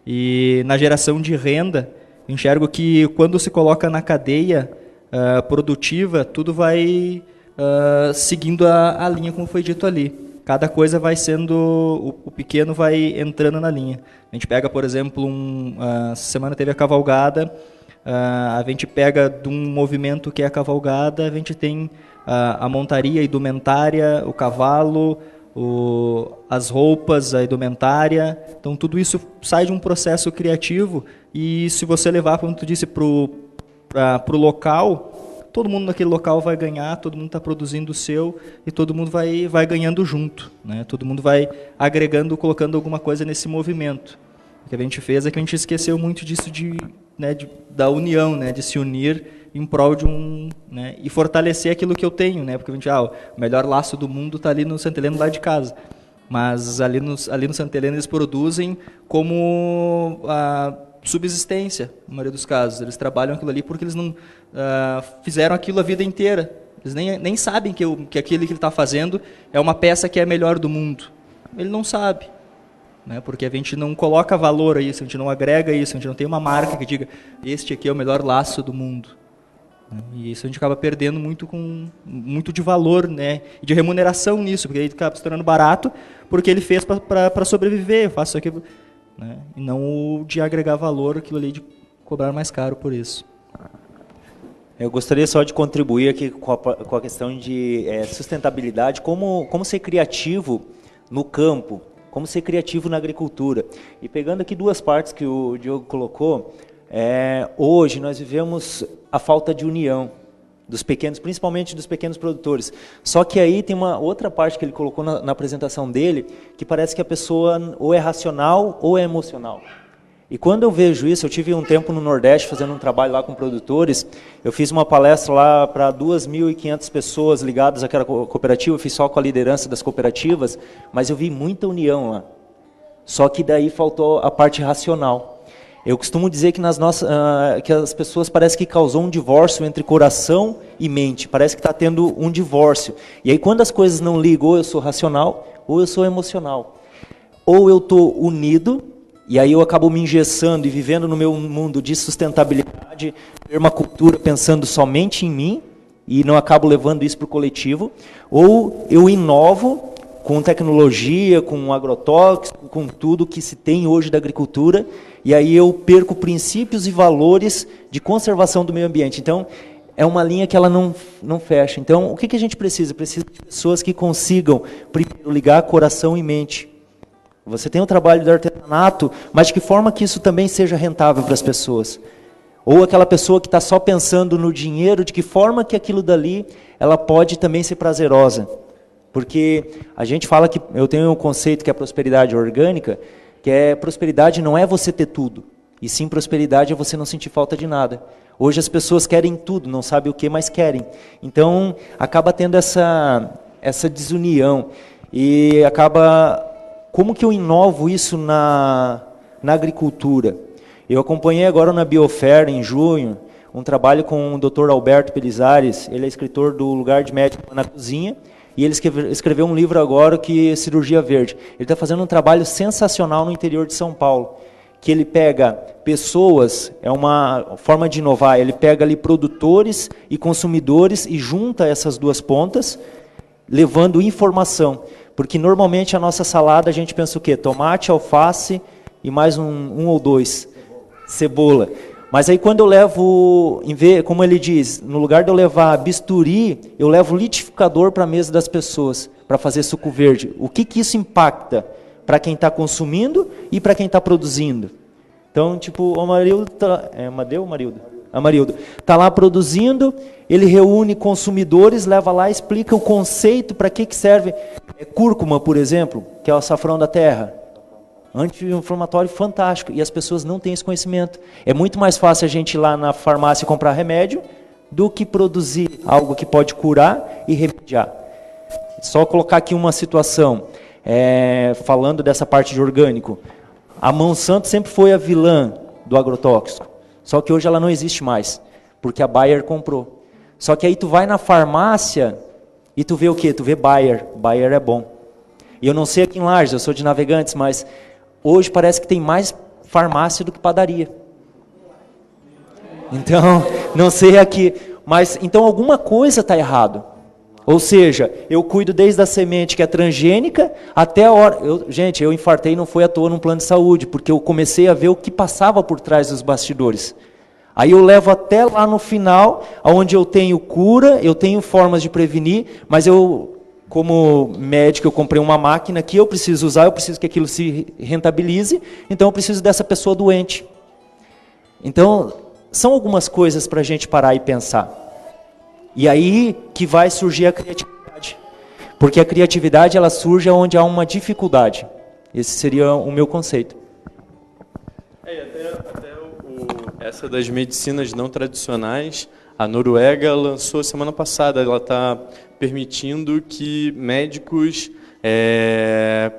H: E na geração de renda, eu enxergo que quando se coloca na cadeia produtiva, tudo vai seguindo a linha como foi dito ali. Cada coisa vai sendo, o pequeno vai entrando na linha. A gente pega, por exemplo, essa semana teve a cavalgada, a gente pega de um movimento que é a cavalgada, a gente tem a montaria, a indumentária, o cavalo, as roupas, a indumentária. Então, tudo isso sai de um processo criativo e se você levar, como tu disse, para o local, todo mundo naquele local vai ganhar, todo mundo está produzindo o seu e todo mundo vai ganhando junto, né? Todo mundo vai agregando, colocando alguma coisa nesse movimento. O que a gente fez é que a gente esqueceu muito disso da união, né? De se unir em prol de né? E fortalecer aquilo que eu tenho, né? Porque a gente, o melhor laço do mundo está ali no Santa Helena, lá de casa. Mas ali no Santa Helena eles produzem como subsistência, na maioria dos casos. Eles trabalham aquilo ali porque eles não fizeram aquilo a vida inteira. Eles nem sabem que aquilo que ele está fazendo é uma peça que é a melhor do mundo. Ele não sabe, né? Porque a gente não coloca valor a isso, a gente não agrega isso, a gente não tem uma marca que diga este aqui é o melhor laço do mundo. E isso a gente acaba perdendo muito de valor, né? E de remuneração nisso, porque ele acaba se tornando barato porque ele fez para sobreviver, eu faço isso aqui, né? E não de agregar valor, aquilo ali de cobrar mais caro por isso.
F: Eu gostaria só de contribuir aqui com a questão de sustentabilidade, como ser criativo no campo, como ser criativo na agricultura. E pegando aqui duas partes que o Diogo colocou, hoje nós vivemos a falta de união dos pequenos, principalmente dos pequenos produtores. Só que aí tem uma outra parte que ele colocou na apresentação dele, que parece que a pessoa ou é racional ou é emocional. E quando eu vejo isso, eu tive um tempo no Nordeste fazendo um trabalho lá com produtores, eu fiz uma palestra lá para 2.500 pessoas ligadas àquela cooperativa, eu fiz só com a liderança das cooperativas, mas eu vi muita união lá. Só que daí faltou a parte racional. Eu costumo dizer que que as pessoas parece que causou um divórcio entre coração e mente, parece que está tendo um divórcio. E aí quando as coisas não ligam, ou eu sou racional, ou eu sou emocional. Ou eu estou unido, e aí eu acabo me engessando e vivendo no meu mundo de sustentabilidade, permacultura, pensando somente em mim, e não acabo levando isso para o coletivo, ou eu inovo com tecnologia, com agrotóxico, com tudo que se tem hoje da agricultura, e aí eu perco princípios e valores de conservação do meio ambiente. Então, é uma linha que ela não fecha. Então, o que a gente precisa? Precisa de pessoas que consigam, primeiro, ligar coração e mente. Você tem o trabalho do artesanato, mas de que forma que isso também seja rentável para as pessoas? Ou aquela pessoa que está só pensando no dinheiro, de que forma que aquilo dali ela pode também ser prazerosa. Porque a gente fala que, eu tenho um conceito que é prosperidade orgânica, que é prosperidade não é você ter tudo, e sim prosperidade é você não sentir falta de nada. Hoje as pessoas querem tudo, não sabem o que, mas querem. Então acaba tendo essa desunião, e acaba... Como que eu inovo isso na agricultura? Eu acompanhei agora na Biofair, em junho, um trabalho com o Dr. Alberto Pelizares, ele é escritor do Lugar de Médico na Cozinha, e ele escreveu um livro agora que é Cirurgia Verde. Ele está fazendo um trabalho sensacional no interior de São Paulo, que ele pega pessoas, é uma forma de inovar, ele pega ali produtores e consumidores e junta essas duas pontas, levando informação. Porque normalmente a nossa salada a gente pensa o quê? Tomate, alface e mais um ou dois. Cebola. Mas aí quando eu levo, como ele diz, no lugar de eu levar bisturi, eu levo liquidificador para a mesa das pessoas, para fazer suco verde. O que isso impacta para quem está consumindo e para quem está produzindo? Então, tipo, o Amarildo, Amarildo está lá produzindo, ele reúne consumidores, leva lá, explica o conceito, para que serve. Cúrcuma, por exemplo, que é o açafrão da terra. Anti-inflamatório fantástico, e as pessoas não têm esse conhecimento. É muito mais fácil a gente ir lá na farmácia comprar remédio do que produzir algo que pode curar e remediar. Só colocar aqui uma situação, falando dessa parte de orgânico. A Monsanto sempre foi a vilã do agrotóxico, só que hoje ela não existe mais, porque a Bayer comprou. Só que aí tu vai na farmácia e tu vê o quê? Tu vê Bayer. Bayer é bom. E eu não sei aqui em Lages, eu sou de Navegantes, mas hoje parece que tem mais farmácia do que padaria. Então, não sei aqui, mas então alguma coisa está errado. Ou seja, eu cuido desde a semente que é transgênica até a hora... Gente, eu infartei, não foi à toa num plano de saúde, porque eu comecei a ver o que passava por trás dos bastidores. Aí eu levo até lá no final, onde eu tenho cura, eu tenho formas de prevenir, mas eu, como médico, eu comprei uma máquina que eu preciso usar, eu preciso que aquilo se rentabilize, então eu preciso dessa pessoa doente. Então, são algumas coisas para a gente parar e pensar. E aí que vai surgir a criatividade. Porque a criatividade ela surge onde há uma dificuldade. Esse seria o meu conceito.
E: Essa das medicinas não tradicionais, a Noruega lançou semana passada, ela está permitindo que médicos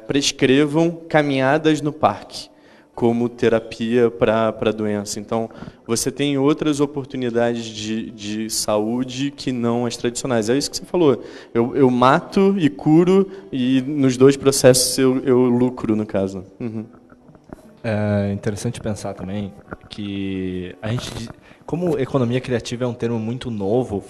E: prescrevam caminhadas no parque como terapia para a doença. Então, você tem outras oportunidades de saúde que não as tradicionais. É isso que você falou. Eu mato e curo, e nos dois processos eu lucro, no caso. Uhum.
I: É interessante pensar também que a gente, como economia criativa é um termo muito novo,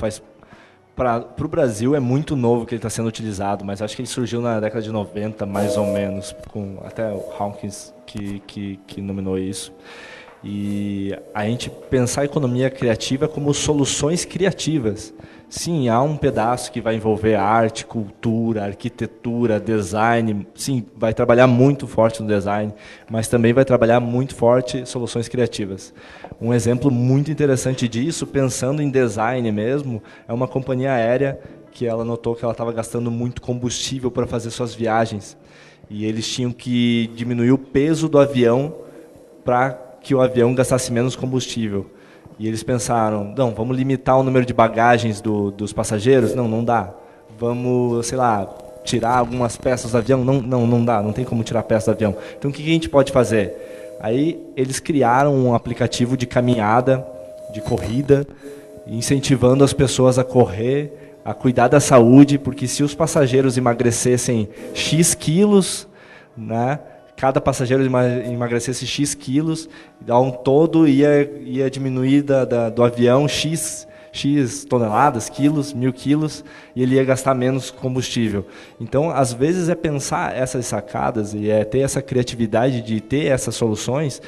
I: para o Brasil é muito novo que ele está sendo utilizado, mas acho que ele surgiu na década de 90, mais ou menos, com até o Hawkins que nominou isso. E a gente pensar a economia criativa como soluções criativas. Sim, há um pedaço que vai envolver arte, cultura, arquitetura, design. Sim, vai trabalhar muito forte no design, mas também vai trabalhar muito forte soluções criativas. Um exemplo muito interessante disso, pensando em design mesmo, é uma companhia aérea que ela notou que ela estava gastando muito combustível para fazer suas viagens. E eles tinham que diminuir o peso do avião para que o avião gastasse menos combustível. E eles pensaram, não, vamos limitar o número de bagagens dos passageiros? Não dá. Vamos, sei lá, tirar algumas peças do avião? Não dá, não tem como tirar peças do avião. Então o que a gente pode fazer? Aí eles criaram um aplicativo de caminhada, de corrida, incentivando as pessoas a correr, a cuidar da saúde, porque se os passageiros emagrecessem X quilos, né? Cada passageiro emagrecesse X quilos, ao todo ia diminuir do avião X toneladas, quilos, 1000 quilos, e ele ia gastar menos combustível. Então, às vezes, é pensar essas sacadas e ter essa criatividade de ter essas soluções,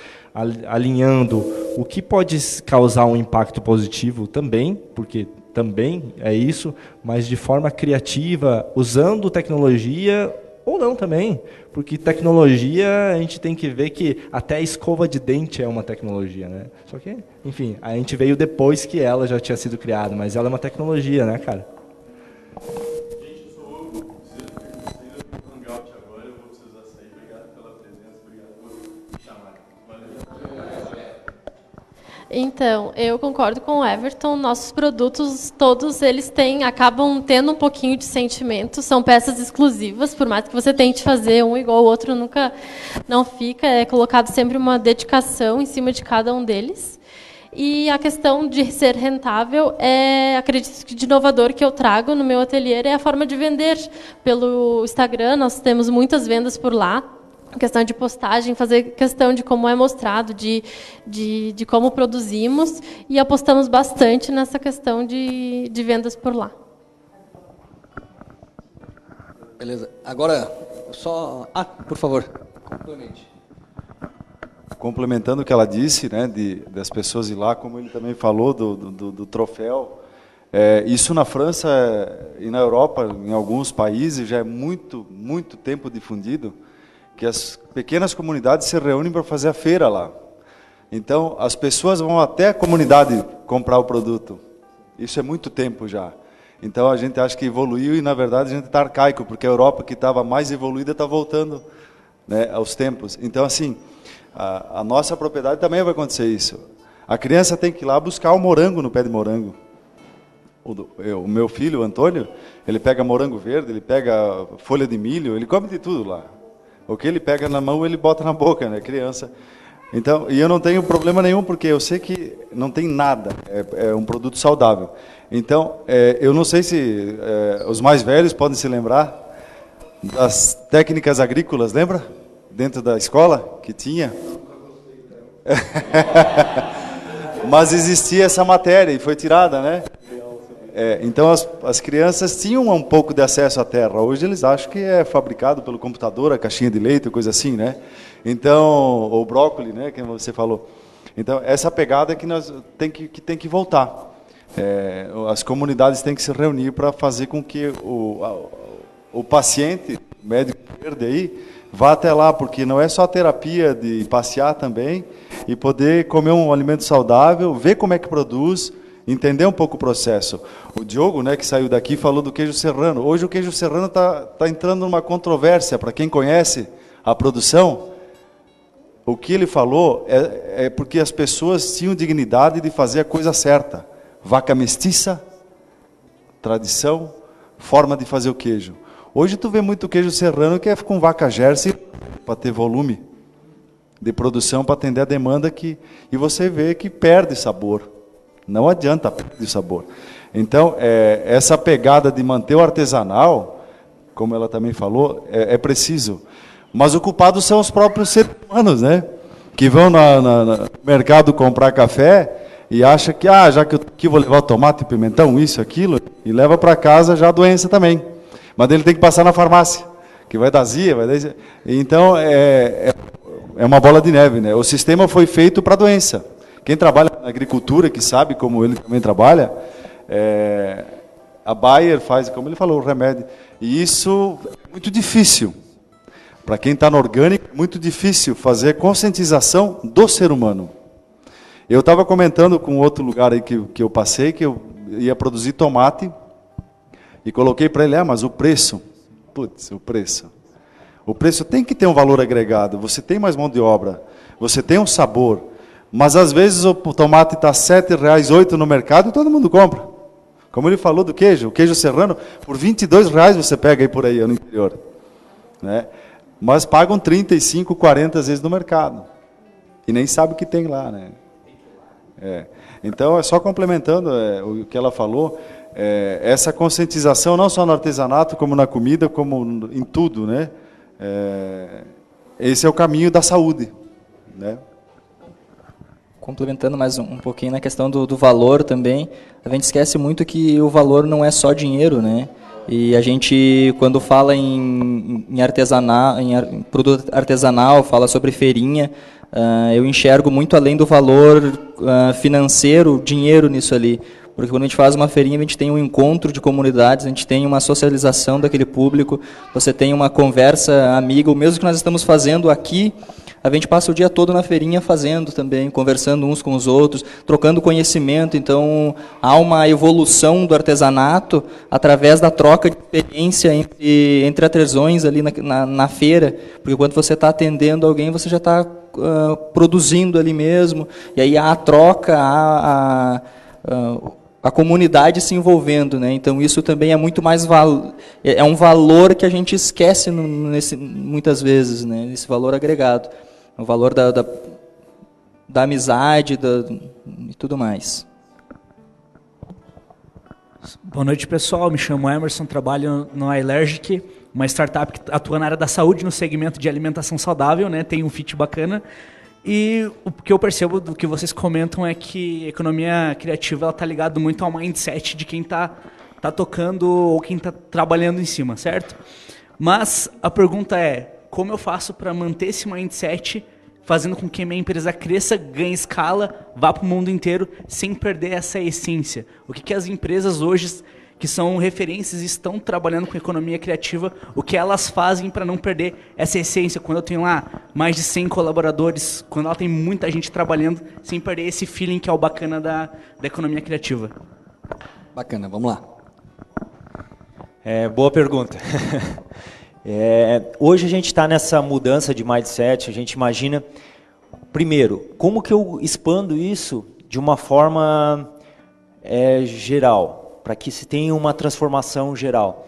I: alinhando o que pode causar um impacto positivo também, porque também é isso, mas de forma criativa, usando tecnologia ou não também, porque tecnologia, a gente tem que ver que até a escova de dente é uma tecnologia, né? Só que, enfim, a gente veio depois que ela já tinha sido criada, mas ela é uma tecnologia, né, cara?
D: Então, eu concordo com o Everton. Nossos produtos, todos eles acabam tendo um pouquinho de sentimento. São peças exclusivas, por mais que você tente fazer um igual ao outro, nunca não fica. É colocado sempre uma dedicação em cima de cada um deles. E a questão de ser rentável, acredito que de inovador que eu trago no meu ateliê é a forma de vender pelo Instagram. Nós temos muitas vendas por lá. Questão de postagem, fazer questão de como é mostrado, de como produzimos, e apostamos bastante nessa questão de vendas por lá.
A: Beleza. Agora, só... por favor. Complemente.
G: Complementando o que ela disse, né, das pessoas ir lá, como ele também falou do troféu, isso na França e na Europa, em alguns países, já é muito, muito tempo difundido, que as pequenas comunidades se reúnem para fazer a feira lá. Então, as pessoas vão até a comunidade comprar o produto. Isso é muito tempo já. Então, a gente acha que evoluiu e, na verdade, a gente está arcaico, porque a Europa, que estava mais evoluída, está voltando, né, aos tempos. Então, assim, a nossa propriedade também vai acontecer isso. A criança tem que ir lá buscar o morango no pé de morango. O meu filho, o Antônio, ele pega morango verde, ele pega folha de milho, ele come de tudo lá. O que ele pega na mão, ele bota na boca, né, criança. Então, e eu não tenho problema nenhum, porque eu sei que não tem nada, é um produto saudável. Então, eu não sei se os mais velhos podem se lembrar das técnicas agrícolas, lembra? Dentro da escola, que tinha. Mas existia essa matéria e foi tirada, né? Então as crianças tinham um pouco de acesso à terra. Hoje eles acham que é fabricado pelo computador, a caixinha de leite, coisa assim, né? Então, o brócolis, né, que você falou. Então, essa pegada é que nós tem que voltar. As comunidades têm que se reunir para fazer com que o paciente, o médico verde aí, vá até lá, porque não é só a terapia de passear também, e poder comer um alimento saudável, ver como é que produz, entender um pouco o processo. O Diogo, né, que saiu daqui, falou do queijo serrano. Hoje o queijo serrano está entrando numa controvérsia. Para quem conhece a produção, o que ele falou é porque as pessoas tinham dignidade de fazer a coisa certa. Vaca mestiça, tradição, forma de fazer o queijo. Hoje tu vê muito queijo serrano que é com vaca jersey para ter volume de produção, para atender a demanda, e você vê que perde sabor. Não adianta perder sabor. Então, essa pegada de manter o artesanal, como ela também falou, é preciso. Mas o culpado são os próprios seres humanos, né? Que vão no mercado comprar café e acham que, já que eu aqui vou levar tomate, pimentão, isso, aquilo, e leva para casa já a doença também. Mas ele tem que passar na farmácia, que vai dar azia, vai dar... Então, é uma bola de neve, né? O sistema foi feito para a doença. Quem trabalha na agricultura, que sabe como ele também trabalha, a Bayer faz, como ele falou, o remédio. E isso é muito difícil. Para quem está no orgânico, é muito difícil fazer conscientização do ser humano. Eu estava comentando com outro lugar aí que eu passei, que eu ia produzir tomate, e coloquei para ele, mas o preço, o preço tem que ter um valor agregado, você tem mais mão de obra, você tem um sabor, mas às vezes o tomate está R$ 7,00, R$ 8,00 no mercado e todo mundo compra. Como ele falou do queijo, o queijo serrano, por R$ 22,00 você pega aí por aí no interior. Né? Mas pagam 35, 40 às vezes no mercado. E nem sabe o que tem lá. Né? Então, só complementando o que ela falou, essa conscientização não só no artesanato, como na comida, como em tudo. Né? Esse é o caminho da saúde. Né?
H: Complementando mais um pouquinho na questão do valor também, a gente esquece muito que o valor não é só dinheiro, né? E a gente, quando fala em artesanal, em produto artesanal, fala sobre feirinha, eu enxergo muito além do valor financeiro, dinheiro nisso ali. porque quando a gente faz uma feirinha, a gente tem um encontro de comunidades, a gente tem uma socialização daquele público, você tem uma conversa amiga, o mesmo que nós estamos fazendo aqui, a gente passa o dia todo na feirinha fazendo também, conversando uns com os outros, trocando conhecimento. Então, há uma evolução do artesanato através da troca de experiência entre artesãos ali na feira. Porque quando você está atendendo alguém, você já está produzindo ali mesmo. E aí há a troca, há a comunidade se envolvendo, né? Então isso também é muito mais é um valor que a gente esquece muitas vezes, né? Esse valor agregado, o valor da amizade e tudo mais.
L: Boa noite, pessoal. Me chamo Emerson, trabalho no iLergic, uma startup que atua na área da saúde no segmento de alimentação saudável, né? Tem um fit bacana. E o que eu percebo do que vocês comentam é que a economia criativa está ligada muito ao mindset de quem está tocando ou quem está trabalhando em cima, certo? Mas a pergunta é, como eu faço para manter esse mindset fazendo com que a minha empresa cresça, ganhe escala, vá para o mundo inteiro, sem perder essa essência? O que as empresas hoje, que são referências e estão trabalhando com economia criativa, o que elas fazem para não perder essa essência? Quando eu tenho lá mais de 100 colaboradores, quando ela tem muita gente trabalhando, sem perder esse feeling que é o bacana da economia criativa.
A: Bacana, vamos lá.
F: Boa pergunta. Hoje a gente está nessa mudança de mindset, a gente imagina, primeiro, como que eu expando isso de uma forma geral, para que se tenha uma transformação geral.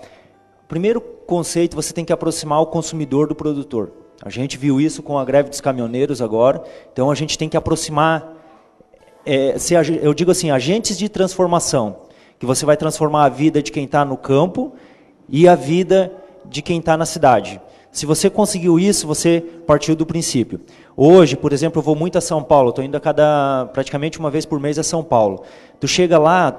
F: Primeiro conceito, você tem que aproximar o consumidor do produtor. A gente viu isso com a greve dos caminhoneiros agora, então a gente tem que aproximar, eu digo assim, agentes de transformação, que você vai transformar a vida de quem está no campo e a vida de quem está na cidade. Se você conseguiu isso, você partiu do princípio. Hoje, por exemplo, eu vou muito a São Paulo, estou indo praticamente uma vez por mês a São Paulo. Tu chega lá,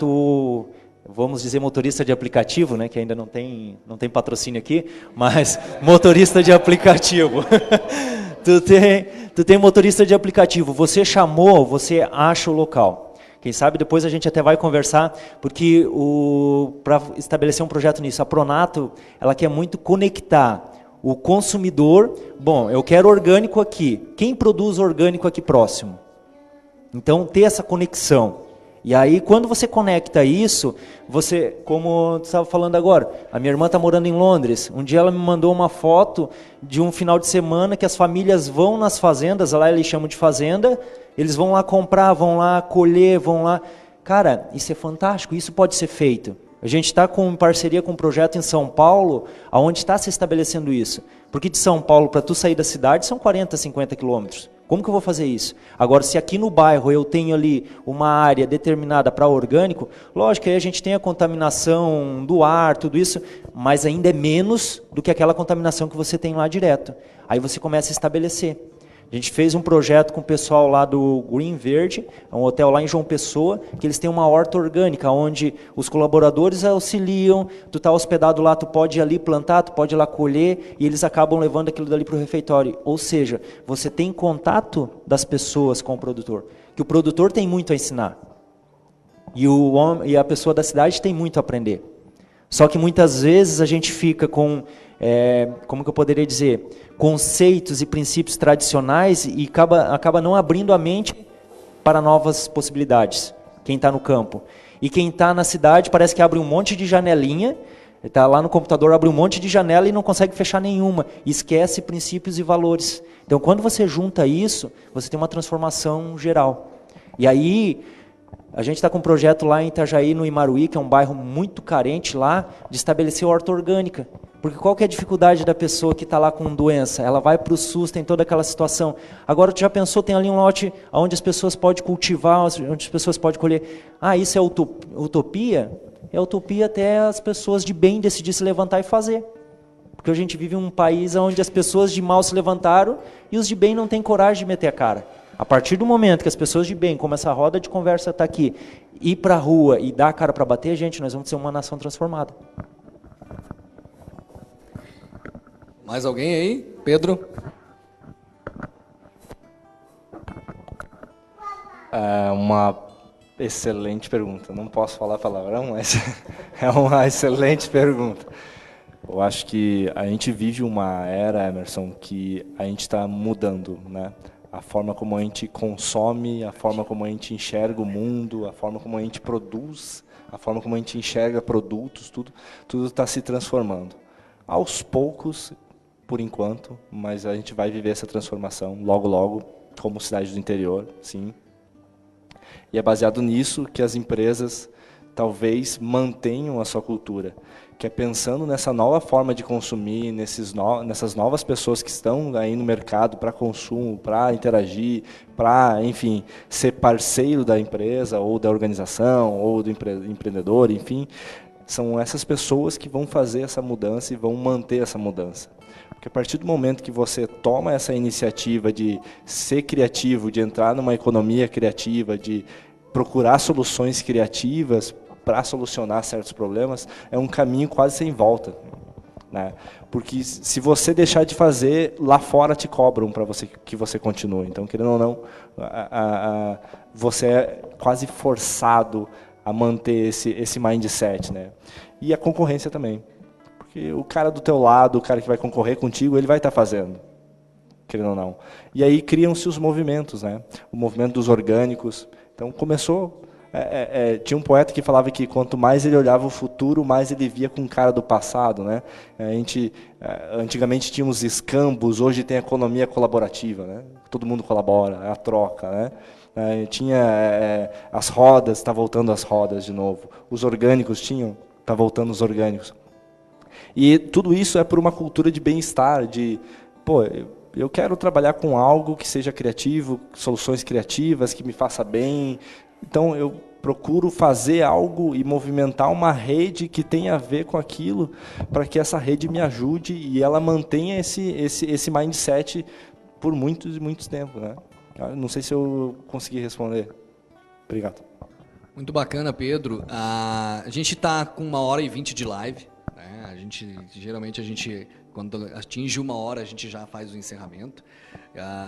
F: vamos dizer motorista de aplicativo, né, que ainda não tem patrocínio aqui, mas motorista de aplicativo. tu tem motorista de aplicativo, você chamou, você acha o local. Quem sabe depois a gente até vai conversar, porque para estabelecer um projeto nisso, a Pronato, ela quer muito conectar o consumidor. Bom, eu quero orgânico aqui, quem produz orgânico aqui próximo? Então, ter essa conexão. E aí, quando você conecta isso, você, como você estava falando agora, a minha irmã está morando em Londres. Um dia ela me mandou uma foto de um final de semana que as famílias vão nas fazendas, lá eles chamam de fazenda, eles vão lá comprar, vão lá colher, vão lá... Cara, isso é fantástico, isso pode ser feito. A gente está com parceria com um projeto em São Paulo, onde está se estabelecendo isso. Porque de São Paulo, para tu sair da cidade, são 40, 50 quilômetros. Como que eu vou fazer isso? Agora, se aqui no bairro eu tenho ali uma área determinada para orgânico, lógico que aí a gente tem a contaminação do ar, tudo isso, mas ainda é menos do que aquela contaminação que você tem lá direto. Aí você começa a estabelecer. A gente fez um projeto com o pessoal lá do Green Verde, um hotel lá em João Pessoa, que eles têm uma horta orgânica, onde os colaboradores auxiliam, tu está hospedado lá, tu pode ir ali plantar, tu pode ir lá colher, e eles acabam levando aquilo dali para o refeitório. Ou seja, você tem contato das pessoas com o produtor, que o produtor tem muito a ensinar, e a pessoa da cidade tem muito a aprender. Só que muitas vezes a gente fica com... como que eu poderia dizer, conceitos e princípios tradicionais e acaba não abrindo a mente para novas possibilidades, quem está no campo. E quem está na cidade parece que abre um monte de janelinha, está lá no computador, abre um monte de janela e não consegue fechar nenhuma, esquece princípios e valores. Então, quando você junta isso, você tem uma transformação geral. E aí, a gente está com um projeto lá em Itajaí, no Imaruí, que é um bairro muito carente lá, de estabelecer horta orgânica. Porque qual que é a dificuldade da pessoa que está lá com doença? Ela vai para o SUS, tem toda aquela situação. Agora, tu já pensou, tem ali um lote onde as pessoas podem cultivar, onde as pessoas podem colher. Ah, isso é utopia? É utopia até as pessoas de bem decidir se levantar e fazer. Porque a gente vive em um país onde as pessoas de mal se levantaram e os de bem não têm coragem de meter a cara. A partir do momento que as pessoas de bem, como essa roda de conversa está aqui, ir para a rua e dar a cara para bater, gente, nós vamos ser uma nação transformada.
A: Mais alguém aí? Pedro?
I: Excelente pergunta. Não posso falar palavrão, mas é uma excelente pergunta. Eu acho que a gente vive uma era, Emerson, que a gente está mudando, né? A forma como a gente consome, a forma como a gente enxerga o mundo, a forma como a gente produz, a forma como a gente enxerga produtos, tudo está se transformando. Aos poucos, por enquanto, mas a gente vai viver essa transformação logo, logo, como cidade do interior, sim. E é baseado nisso que as empresas talvez mantenham a sua cultura, que é pensando nessa nova forma de consumir, nessas novas pessoas que estão aí no mercado para consumo, para interagir, para, enfim, ser parceiro da empresa ou da organização ou do empreendedor, enfim, são essas pessoas que vão fazer essa mudança e vão manter essa mudança. Porque a partir do momento que você toma essa iniciativa de ser criativo, de entrar numa economia criativa, de procurar soluções criativas para solucionar certos problemas, é um caminho quase sem volta, né? Porque se você deixar de fazer, lá fora te cobram para que você continue. Então, querendo ou não, você é quase forçado a manter esse mindset, né? E a concorrência também. Porque o cara do teu lado, o cara que vai concorrer contigo, ele vai estar fazendo, querendo ou não. E aí criam-se os movimentos, né? O movimento dos orgânicos. Então começou... tinha um poeta que falava que quanto mais ele olhava o futuro, mais ele via com cara do passado, né? Antigamente tínhamos escambos, hoje tem a economia colaborativa, né? Todo mundo colabora, é a troca, né? Tinha as rodas, está voltando as rodas de novo. Os orgânicos está voltando os orgânicos. E tudo isso é por uma cultura de bem-estar, de, pô, eu quero trabalhar com algo que seja criativo, soluções criativas, que me faça bem. Então, eu procuro fazer algo e movimentar uma rede que tenha a ver com aquilo, para que essa rede me ajude e ela mantenha esse mindset por muitos e muitos tempos, né? Não sei se eu consegui responder. Obrigado.
A: Muito bacana, Pedro. A gente está com 1h20 de live. Geralmente, quando atinge 1 hora, a gente já faz o encerramento.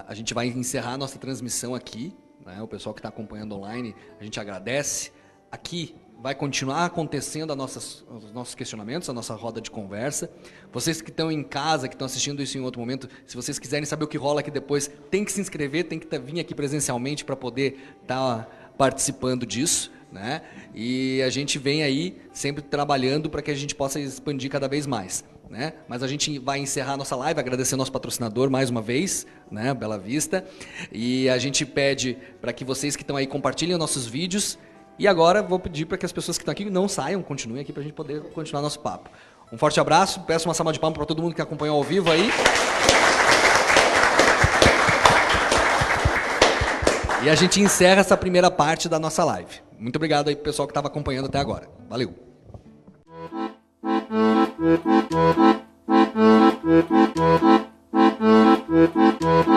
A: A gente vai encerrar a nossa transmissão aqui, né? O pessoal que está acompanhando online, a gente agradece. Aqui vai continuar acontecendo os nossos questionamentos, a nossa roda de conversa. Vocês que estão em casa, que estão assistindo isso em outro momento, se vocês quiserem saber o que rola aqui depois, tem que se inscrever, tem que vir aqui presencialmente para poder estar participando disso, né? E a gente vem aí sempre trabalhando para que a gente possa expandir cada vez mais, né? Mas a gente vai encerrar nossa live agradecendo nosso patrocinador mais uma vez, né? Bela Vista. E a gente pede para que vocês que estão aí compartilhem nossos vídeos. E agora vou pedir para que as pessoas que estão aqui não saiam, continuem aqui para a gente poder continuar nosso papo. Um forte abraço, peço uma salva de palmas para todo mundo que acompanhou ao vivo aí. E a gente encerra essa primeira parte da nossa live. Muito obrigado aí pro pessoal que estava acompanhando até agora. Valeu!
M: Thank you.